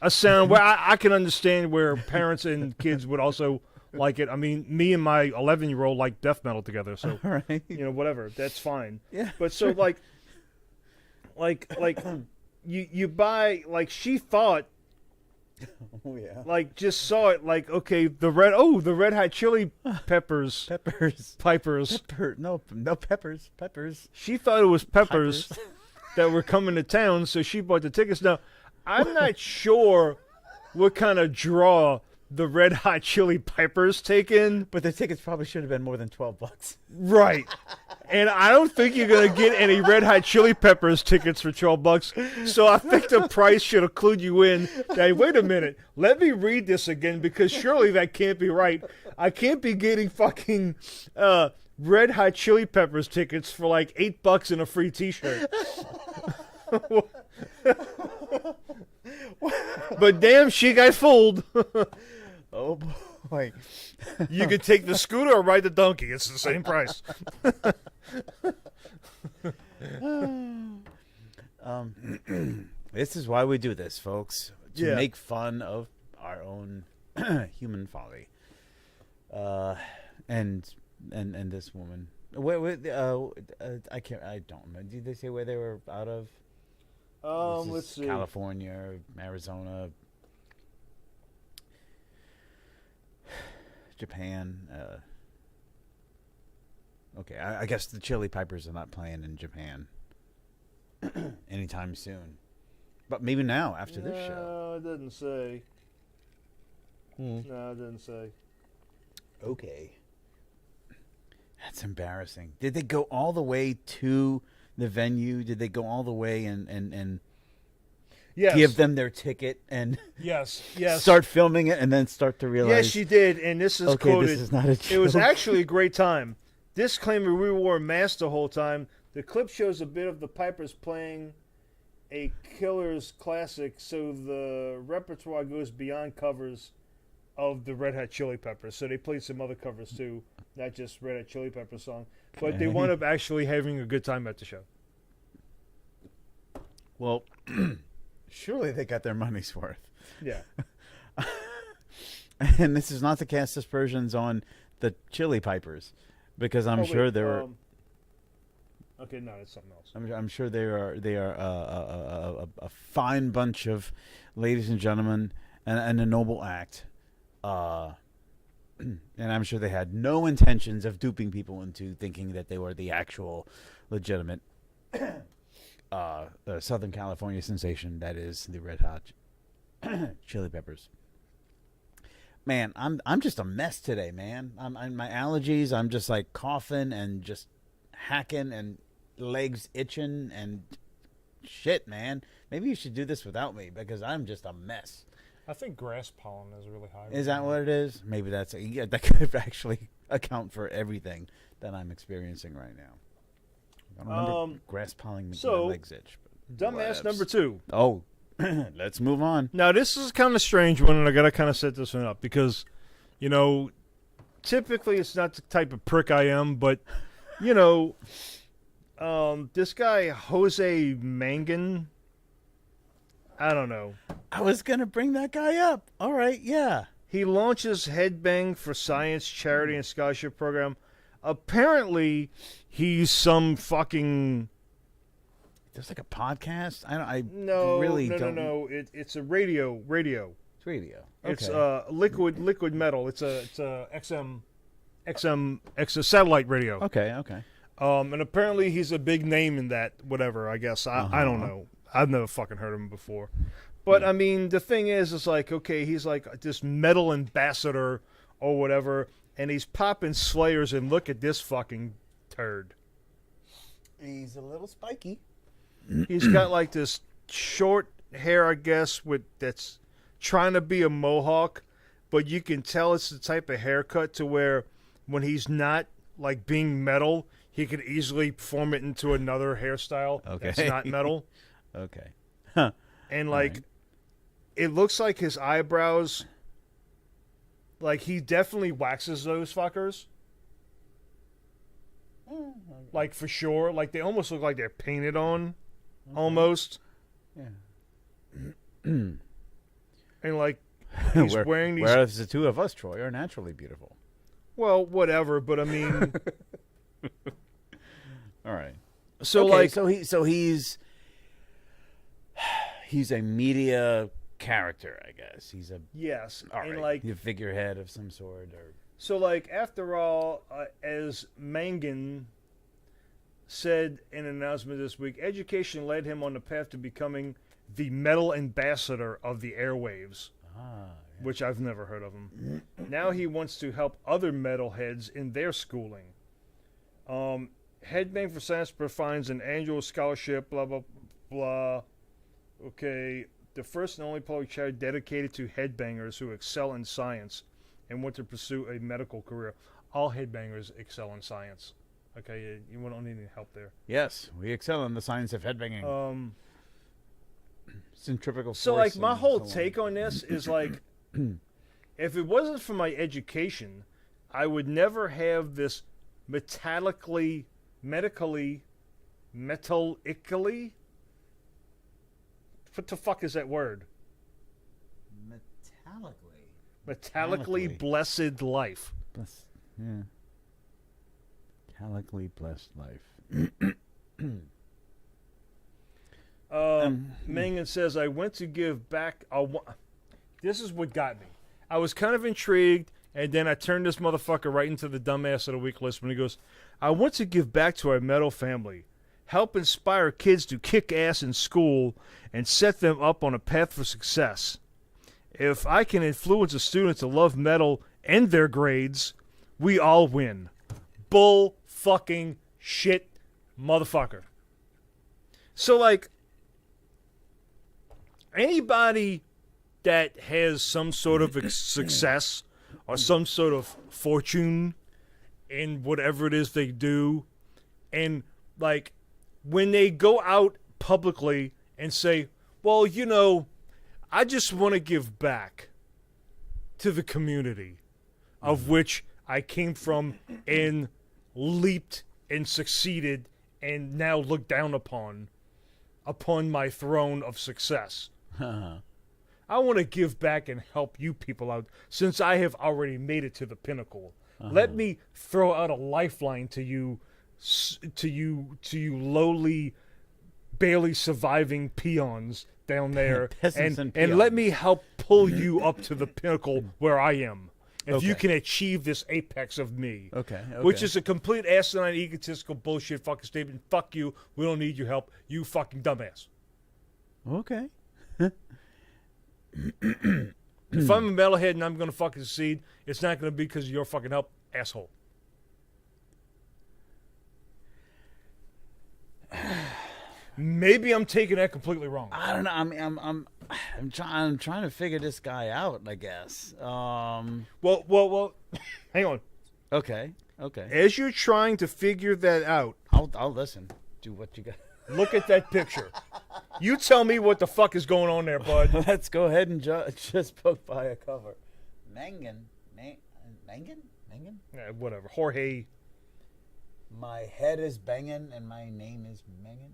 a sound where I can understand where parents and kids would also like it. I mean, me and my 11-year-old like death metal together, so
Right.
whatever, that's fine.
Yeah.
But so like you buy, like, she thought,
Oh yeah.
like, just saw it, like, okay, the Red Hot Chili Peppers
Peppers.
Pipers.
No peppers. Peppers.
She thought it was peppers that were coming to town, so she bought the tickets. Now, I'm not sure what kind of draw the Red Hot Chili Pipers take in.
But the tickets probably should have been more than $12.
Right. And I don't think you're going to get any Red Hot Chili Peppers tickets for $12. So I think the price should have clued you in. That, wait a minute. Let me read this again, because surely that can't be right. I can't be getting fucking Red Hot Chili Peppers tickets for like $8 and a free t-shirt. But damn, she got fooled.
Oh boy.
You could take the scooter or ride the donkey. It's the same price.
This is why we do this, folks. To
Yeah.
make fun of our own human folly. And this woman. Wait, I can't. I don't remember. Did they say where they were out of?
Let's see.
California, Arizona, Japan. Okay, I guess the Chili Peppers are not playing in Japan anytime soon. But maybe now, after this show.
No, it doesn't say. No, it doesn't say.
Okay. That's embarrassing. Did they go all the way to the venue? Did they go all the way and
Yes.
give them their ticket and
Yes.
start filming it and then start to realize?
Yes, she did, and this is
okay,
quoted.
this is not a joke.
It was actually a great time. Disclaimer: we wore masks the whole time. The clip shows a bit of the Pipers playing a Killers classic, so the repertoire goes beyond covers of the Red Hot Chili Peppers. So they played some other covers too, not just Red Hot Chili Peppers song. But they wound up actually having a good time at the show.
Well, surely they got their money's worth.
Yeah.
And this is not to cast aspersions on the Chili Pipers, because I'm sure they're.
Okay, no, it's something else.
I'm sure they are a fine bunch of ladies and gentlemen and a noble act. And I'm sure they had no intentions of duping people into thinking that they were the actual legitimate Southern California sensation that is the Red Hot Chili Peppers. Man, I'm just a mess today, man. I'm my allergies. I'm just like coughing and just hacking and legs itching and shit, man. Maybe you should do this without me because I'm just a mess.
I think grass pollen is really high.
Is that what it is? Maybe that could actually account for everything that I'm experiencing right now. I don't remember grass pollen makes my legs itch.
Dumbass number 2.
Oh, let's move on.
Now, this is kind of strange one, and I got to kind of set this one up because, you know, typically it's not the type of prick I am, but, you know, this guy, Jose Mangan, I don't know.
I was going to bring that guy up. All right, yeah.
He launches Headbang for Science charity and scholarship program. Apparently, he's some fucking...
There's like a podcast?
No.
don't...
It's a radio.
It's radio. Okay.
It's liquid metal. It's a satellite radio.
Okay.
And apparently he's a big name in that, whatever, I guess. I don't know. I've never fucking heard of him before. But, I mean, the thing is, it's like, okay, he's like this metal ambassador or whatever, and he's popping Slayers, and look at this fucking turd.
He's a little spiky.
He's got like this short hair, I guess, that's trying to be a mohawk, but you can tell it's the type of haircut to where when he's not like being metal, he could easily form it into another hairstyle that's not metal.
Okay. Huh.
And like, it looks like his eyebrows, like he definitely waxes those fuckers. Like for sure. Like they almost look like they're painted on. Almost.
Yeah.
And like, he's wearing these...
Whereas the two of us, Troy, are naturally beautiful.
Well, whatever, but I mean...
All right.
So
okay,
like...
So he's a media character, I guess. He's a...
Yes.
All
and
right.
like...
A figurehead of some sort, or...
So like, after all, as Mangan said in an announcement this week, education led him on the path to becoming the metal ambassador of the airwaves, which I've never heard of him. Now he wants to help other metalheads in their schooling. Headbang for Science provides an annual scholarship, blah, blah, blah. Okay, the first and only public charity dedicated to headbangers who excel in science and want to pursue a medical career. All headbangers excel in science. Okay, you don't need any help there.
Yes, we excel in the science of headbanging. Centrifugal force.
So, like, my whole
so
take on this is, like, if it wasn't for my education, I would never have this metallically... What the fuck is that word?
Metallically?
Metallically blessed life.
Yeah. Metallically blessed life.
Mangan says, I went to give back. This is what got me. I was kind of intrigued, and then I turned this motherfucker right into the dumbass of the week list when he goes, I want to give back to our metal family, help inspire kids to kick ass in school, and set them up on a path for success. If I can influence a student to love metal and their grades, we all win. Bull fucking shit, motherfucker. So, like, anybody that has some sort of success or some sort of fortune in whatever it is they do, and, like, when they go out publicly and say, well, you know, I just want to give back to the community of which I came from and leaped and succeeded and now look down upon my throne of success. I want to give back and help you people out since I have already made it to the pinnacle. Let me throw out a lifeline to you lowly, barely surviving peons down there, and let me help pull you up to the pinnacle where I am. If you can achieve this apex of me. Okay. Which is a complete asinine, egotistical bullshit fucking statement. Fuck you. We don't need your help. You fucking dumbass.
Okay.
If I'm a metalhead and I'm going to fucking succeed, it's not going to be because of your fucking help, asshole. Maybe I'm taking that completely wrong.
I don't know. I'm trying to figure this guy out, I guess.
Well, hang on.
Okay.
As you're trying to figure that out,
I'll listen. Do what you got.
Look at that picture. You tell me what the fuck is going on there, bud.
Let's go ahead and just poke by a cover. Mangan?
Yeah, whatever. Jorge.
My head is banging and my name is Mangan.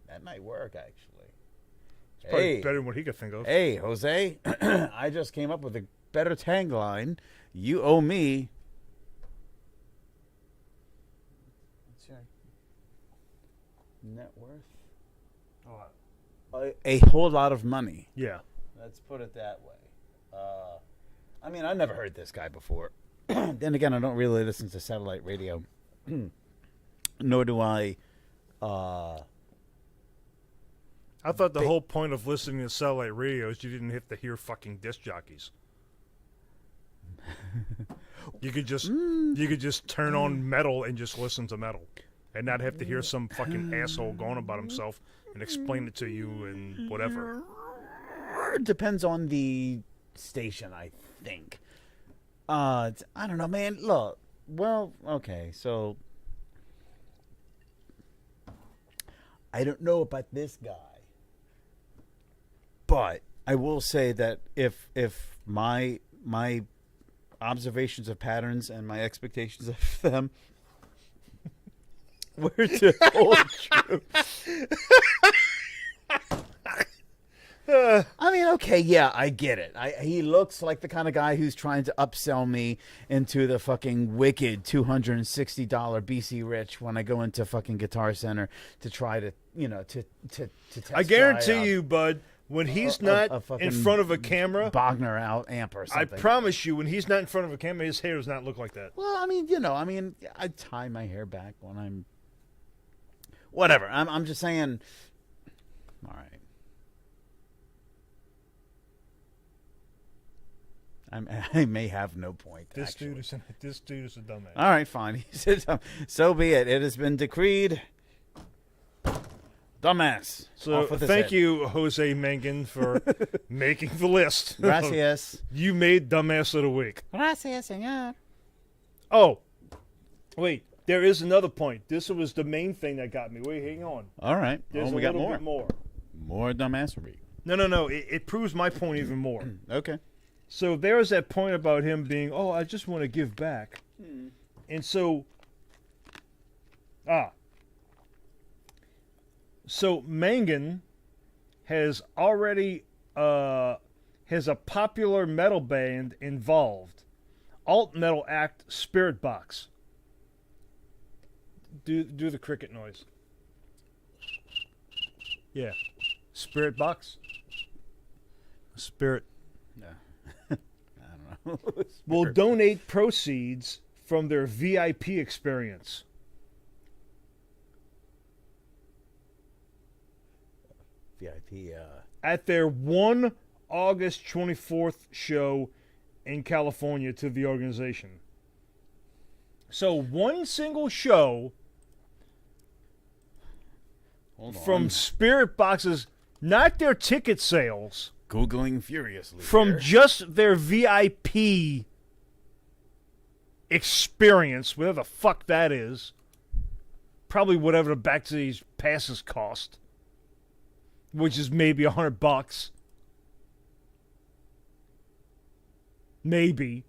That might work, actually.
It's probably better than what he could think of.
Hey, Jose. I just came up with a better tagline. You owe me. What's your net worth? A whole lot of money.
Yeah.
Let's put it that way. I mean, I've never heard this guy before. Then again, I don't really listen to satellite radio. Nor do I...
I thought the whole point of listening to satellite radio is you didn't have to hear fucking disc jockeys. You could just turn on metal and just listen to metal, and not have to hear some fucking asshole going about himself and explain it to you and whatever.
It depends on the station, I think. I don't know, man. Look, well, okay, so I don't know about this guy. But I will say that if my observations of patterns and my expectations of them were to hold true, I mean, okay, yeah, I get it. He looks like the kind of guy who's trying to upsell me into the fucking wicked $260 BC Rich when I go into fucking Guitar Center to try to, to test.
I guarantee you, bud. When he's not in front of a camera,
Bogner out amp or something.
I promise you, when he's not in front of a camera, his hair does not look like that.
Well, I mean, I tie my hair back when I'm. Whatever. I'm just saying. All right. I may have no point.
This dude is a dumbass.
All right, fine. He said, so be it. It has been decreed. Dumbass.
So thank you, Jose Mangan, for making the list.
Gracias.
You made Dumbass of the Week.
Gracias, señor.
Oh, wait. There is another point. This was the main thing that got me. Wait, hang on.
All right.
There's
we
a
got
little
more.
bit more.
More dumbassery.
No. It proves my point even more.
Okay.
So there's that point about him being, I just want to give back. And so, So Mangan has already has a popular metal band involved. Alt metal act Spirit Box. Do the cricket noise. Yeah. Spirit Box. Spirit.
Yeah. I don't know.
Will donate proceeds from their VIP experience.
VIP.
At their 1 August 24th show in California to the organization. So one single show
Hold
from
on.
Spirit Boxes, not their ticket sales,
Googling furiously.
from
here.
just their VIP experience, whatever the fuck that is. Probably whatever the backstage passes cost, which is maybe $100. Maybe.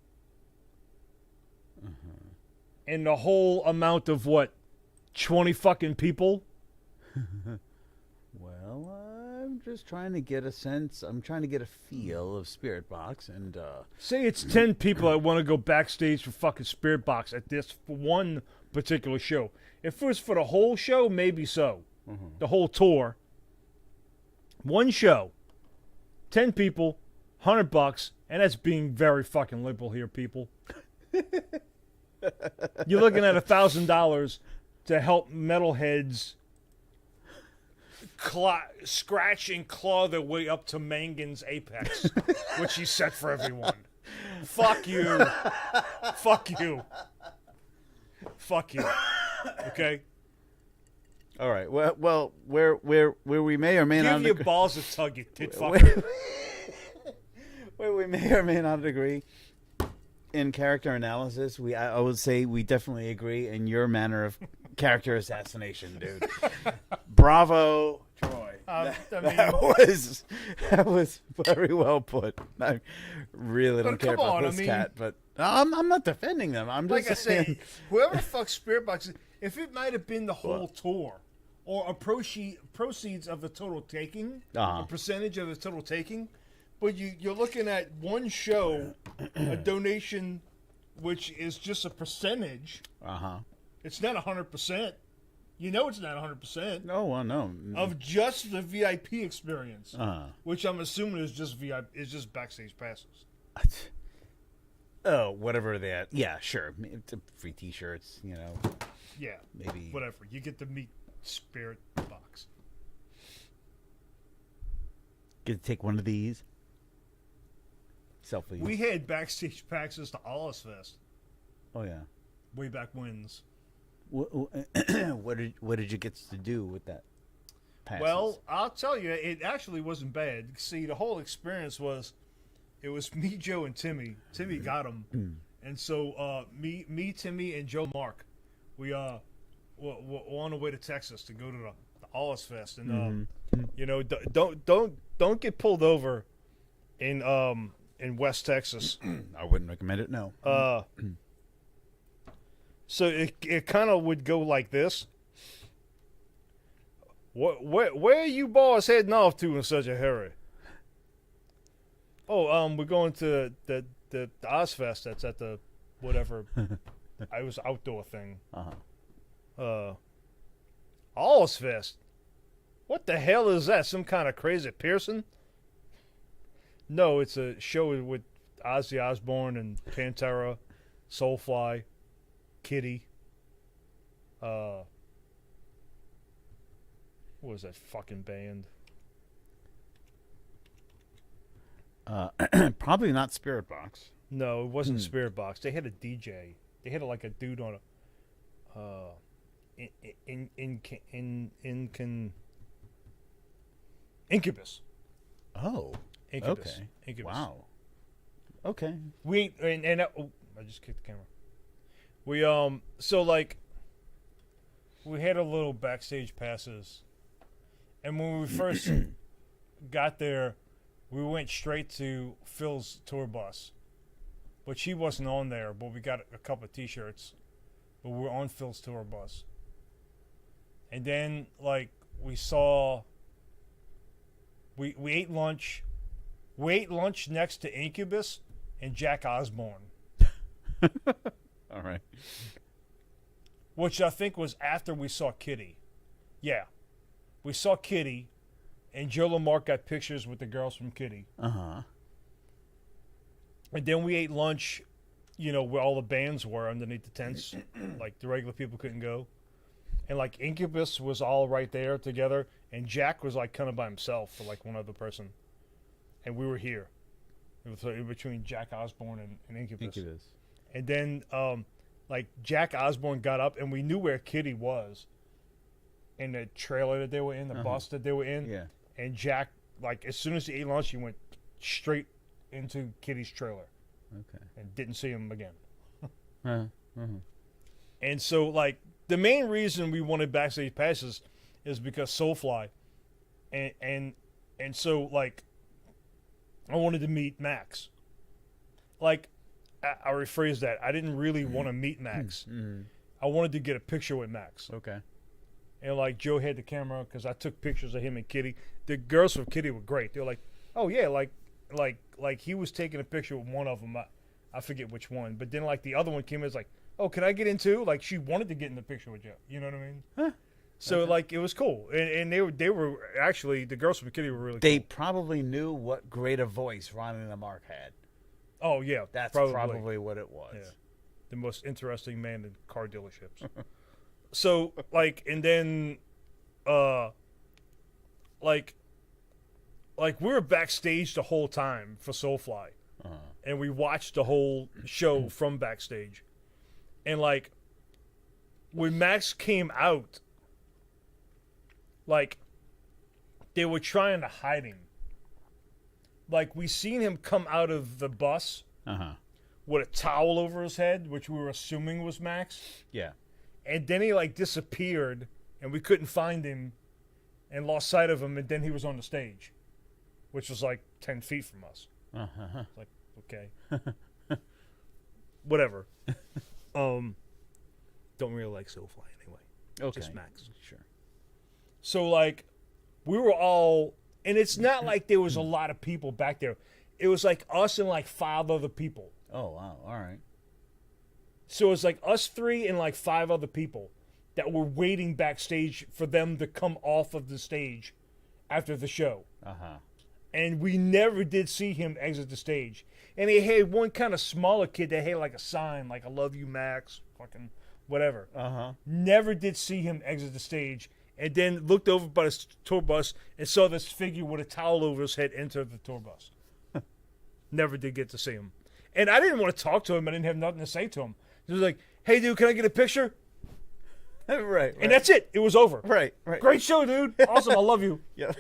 And the whole amount of what? 20 fucking people?
Well, I'm just trying to get a sense. I'm trying to get a feel of Spirit Box, and
Say it's 10 people that want to go backstage for fucking Spirit Box at this one particular show. If it was for the whole show, maybe so. The whole tour. One show. 10 people, $100, and that's being very fucking liberal here, people. You're looking at $1,000 to help metalheads scratch and claw their way up to Mangan's apex, which he set for everyone. Fuck you. Fuck you. Fuck you. Okay?
all right. Well, where we may or may
Give
not
your
agree,
balls a tug, you tit fucker.
where we may or may not agree in character analysis, I would say we definitely agree in your manner of character assassination, dude. Bravo, Troy. That was very well put. I really don't care
come
about
on,
this
I mean-
cat, but I'm not defending them. I'm just
Like I
saying.
say, whoever the fuck Spirit Box is, if it might have been the whole tour or a proceeds of the total taking, a percentage of the total taking, but you're looking at one show, a donation, which is just a percentage. It's not 100%. You know it's not 100%.
No, no.
Of just the VIP experience, which I'm assuming is just VIP, is just backstage passes.
Oh, whatever that. Yeah, sure. It's free T-shirts, you know.
Yeah,
Maybe
whatever. You get to meet Spirit Box.
get to take one of these. Selfie.
We had backstage passes to Ozfest
Oh yeah.
way back when's.
What did you get to do with that? Passes?
Well, I'll tell you, it actually wasn't bad. See, the whole experience was, it was me, Joe, and Timmy. Timmy got them, and so me, Timmy, and Joe Mark, we were on the way to Texas to go to the Ozfest, and you know, don't get pulled over in West Texas.
I wouldn't recommend it. No.
So it kind of would go like this. Where are you boys heading off to in such a hurry? Oh, we're going to the Ozfest that's at the whatever. I was outdoor thing. Ozfest? What the hell is that? Some kind of crazy Pearson? No, it's a show with Ozzy Osbourne and Pantera, Soulfly, Kitty. What was that fucking band?
Probably not Spirit Box.
No, it wasn't Spirit Box. They had a DJ. They had like a dude on a Incubus.
Oh.
Incubus.
Okay.
Incubus.
Wow. Okay.
We oh, I just kicked the camera. We so like we had a little backstage passes, and when we first got there, we went straight to Phil's tour bus, but she wasn't on there. But we got a couple of T-shirts, but we were on Phil's tour bus, and then like we ate lunch, We ate lunch next to Incubus and Jack Osborne,
All right.
which I think was after we saw Kitty. Yeah. We saw Kitty, and Joe Lamar got pictures with the girls from Kitty.
Uh-huh.
And then we ate lunch, where all the bands were underneath the tents. Like, the regular people couldn't go. And, like, Incubus was all right there together, and Jack was, like, kind of by himself for, like, one other person. And we were here. It was in between Jack Osborne and Incubus. And then, Jack Osborne got up, and we knew where Kitty was. In the trailer that they were in, the bus that they were in.
Yeah.
And Jack, like, as soon as he ate lunch, he went straight into Kitty's trailer.
Okay.
And didn't see him again.
Uh-huh.
And so, like, the main reason we wanted backstage passes is because Soulfly. And so, like, I wanted to meet Max. Like, I rephrase that. I didn't really want to meet Max. I wanted to get a picture with Max.
Okay.
And, like, Joe had the camera because I took pictures of him and Kitty. The girls from Kitty were great. They were like, oh, yeah, like he was taking a picture with one of them. I forget which one. But then, like, the other one came in and was like, oh, can I get in too? Like, she wanted to get in the picture with Joe. You know what I mean?
Huh.
So,
Okay.
like, it was cool. And they were actually, the girls from Kitty were really
They
cool.
probably knew what great a voice Ronnie and Mark had.
Oh, yeah.
That's
probably.
probably what it was.
Yeah. The most interesting man in car dealerships. So, like, and then, like we were backstage the whole time for Soulfly.
Uh-huh.
And we watched the whole show from backstage. And, like, when Max came out, like, they were trying to hide him. Like, we seen him come out of the bus
Uh-huh.
with a towel over his head, which we were assuming was Max.
Yeah.
And then he, like, disappeared, and we couldn't find him and lost sight of him, and then he was on the stage, which was, like, 10 feet from us.
Uh-huh.
Like, okay. Whatever. Don't really like Soulfly anyway.
Okay.
Just Max.
Sure.
So, like, we were all... And it's not like there was a lot of people back there. It was, like, us and, like, 5 other people.
Oh, wow. All right.
So it's like us 3 and, like, 5 other people that were waiting backstage for them to come off of the stage after the show.
Uh-huh.
And we never did see him exit the stage. And he had one kind of smaller kid that had, like, a sign, like, I love you, Max, fucking whatever.
Uh-huh.
Never did see him exit the stage. And then looked over by the tour bus and saw this figure with a towel over his head enter the tour bus. Never did get to see him. And I didn't want to talk to him. I didn't have nothing to say to him. He was like, hey, dude, can I get a picture?
right.
And that's it. It was over.
Right.
Great show, dude. Awesome. I love you.
Yeah.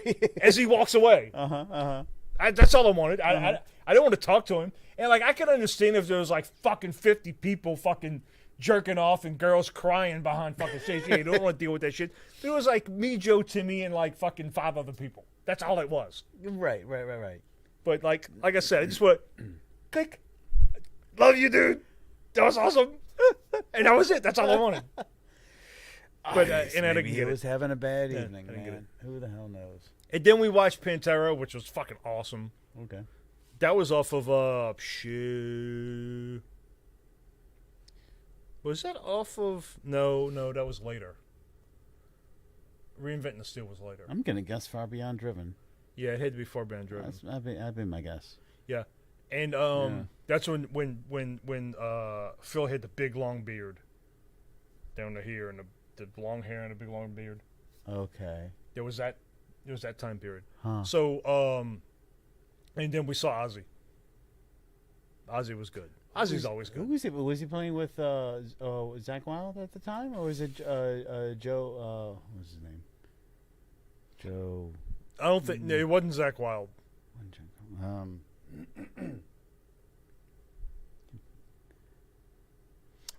As he walks away.
Uh-huh. Uh-huh.
That's all I wanted. I didn't want to talk to him. And, like, I could understand if there was, like, fucking 50 people fucking jerking off and girls crying behind fucking stage. Yeah, you don't want to deal with that shit. But it was, like, me, Joe, Timmy, and, like, fucking 5 other people. That's all it was.
Right.
But, like I said, I just went, click. Love you, dude. That was awesome. And that was it. That's all I wanted. But and I didn't
Maybe he
get
was
it.
having a bad
Yeah,
evening,
I didn't get
man. Who the hell knows?
And then we watched Pantera, which was fucking awesome.
Okay.
That was off of shit. Was that off of? No, that was later. Reinventing the Steel was later.
I'm gonna guess Far Beyond Driven.
Yeah, it had to be Far Beyond Driven.
That'd be my guess.
Yeah, and that's when Phil had the big long beard down to here, and the long hair and the big long beard.
Okay.
There was that time period.
Huh.
So and then we saw Ozzy. Ozzy was good. Ozzy's always
Who
good.
was he? Was he playing with Zach Wilde at the time, or was it Joe? What was his name? Joe.
I don't think no, it wasn't Zach Wilde.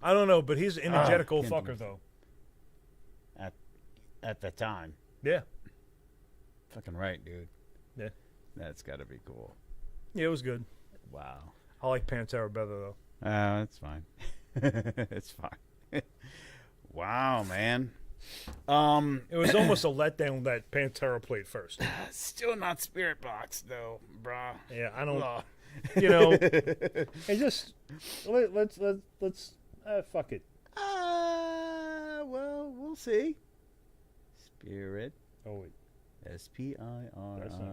I don't know, but he's an energetic old
can't
fucker though.
At the time.
Yeah,
Fucking right, dude.
Yeah.
That's got to be cool.
yeah, it was good.
Wow.
I like Pantera better though.
That's fine. It's fine. Wow, man.
It was almost a letdown that Pantera played first.
Still not Spirit Box though, brah.
Yeah, I don't.
Ugh.
You know, it just let's fuck it.
Well, we'll see. Spirit.
Oh wait,
SPIRITBOX.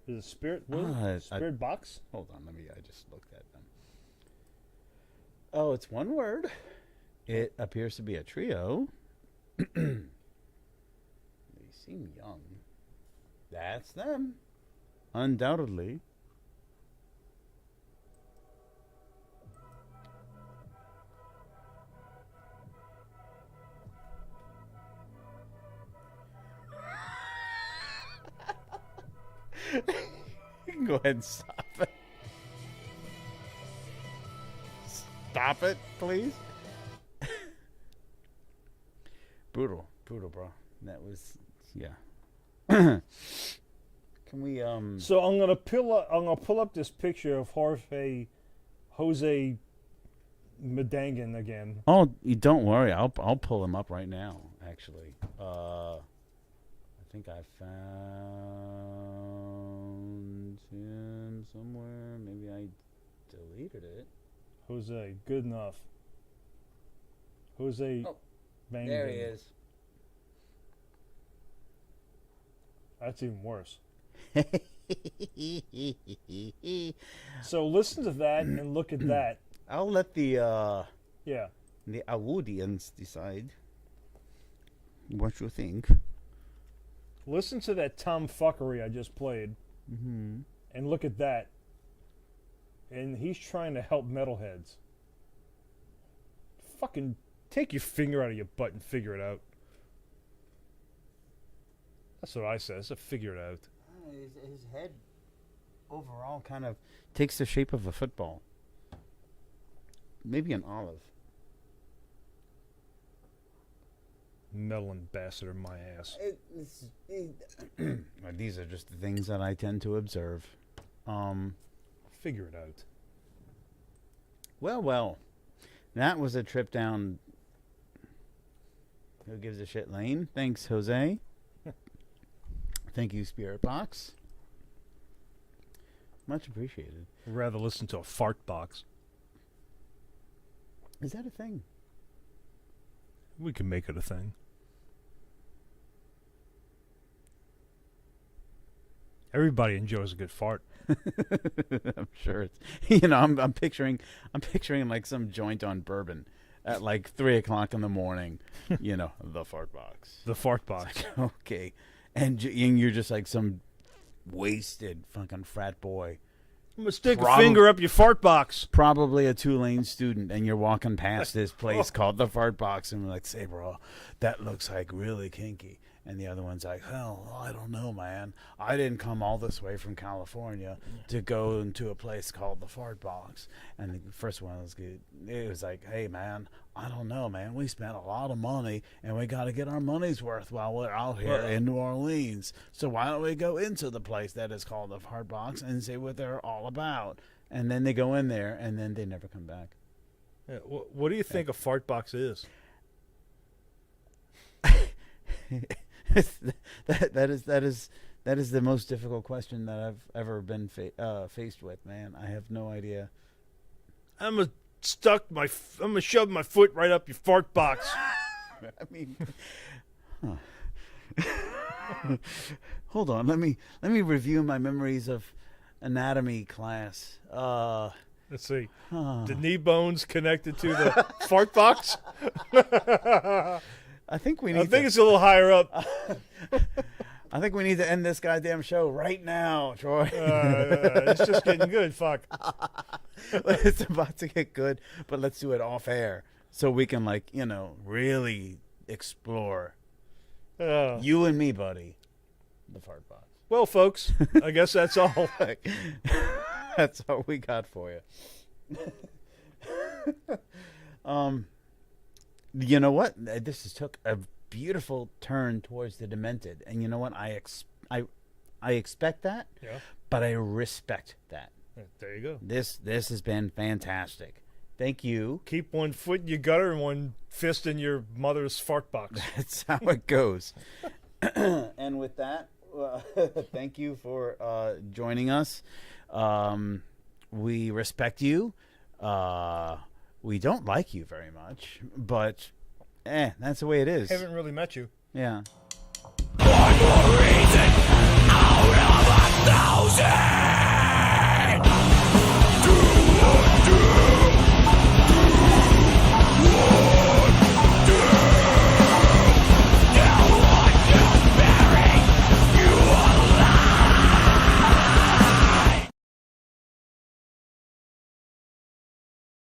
is it Spirit? What is it? Spirit Box?
Hold on, I just looked at them. Oh, it's one word. It appears to be a trio. They seem young. That's them. Undoubtedly. You can go ahead and stop it. Stop it, please. Brutal, bro. That was, yeah. Can we
So I'm gonna pull up this picture of Jose Medangan again.
Oh, you don't worry. I'll pull him up right now. Actually, I think I found him somewhere. Maybe I deleted it.
Jose, good enough. Jose.
Oh,
Medangan.
there he is.
That's even worse. So listen to that and look at that.
I'll let the
Yeah.
audience decide what you think.
Listen to that tomfuckery I just played.
Mm-hmm.
And look at that. And he's trying to help metalheads. Fucking take your finger out of your butt and figure it out. That's what I said. I said figure it out.
His head overall kind of takes the shape of a football. Maybe an olive.
Metal ambassador, my ass.
These are just the things that I tend to observe.
Figure it out.
Well. That was a trip down Who Gives a Shit lane. Thanks, Jose. Thank you, Spirit Box. Much appreciated.
I'd rather listen to a fart box.
Is that a thing?
We can make it a thing. Everybody enjoys a good fart.
I'm sure it's I'm picturing like some joint on Bourbon at like 3:00 in the morning. The fart box.
The fart box.
It's like, okay, and you're just like some wasted fucking frat boy.
I'm gonna stick a finger up your fart box.
Probably a Tulane student, and you're walking past this place called the Fart Box, and we're like, "Say, bro, that looks like really kinky." And the other one's like, "Hell, I don't know, man. I didn't come all this way from California to go into a place called the Fart Box." And the first one was good. It was like, "Hey, man, I don't know, man. We spent a lot of money, and we got to get our money's worth while we're out here in New Orleans. So why don't we go into the place that is called the Fart Box and see what they're all about?" And then they go in there, and then they never come back.
Yeah, what do you think a fart box is?
that is the most difficult question that I've ever been faced with, man. I have no idea.
I'm gonna shove my foot right up your fart box.
I mean, hold on. Let me review my memories of anatomy class.
Let's see. The knee bones connected to the fart box.
I think
it's a little higher up.
I think we need to end this goddamn show right now, Troy.
It's just getting good. Fuck.
It's about to get good, but let's do it off air so we can, really explore. You and me, buddy. The fart box.
Well, folks, I guess that's all.
That's all we got for you. You know what? This took a beautiful turn towards the demented, and you know what? I expect that,
Yeah.
but I respect that.
There you go.
This has been fantastic, Thank you.
Keep one foot in your gutter and one fist in your mother's fart box.
That's how it goes. And with that, thank you for joining us. We respect you. We don't like you very much, but that's the way it is.
Haven't really met you.
Yeah.
One more reason out of 1,000.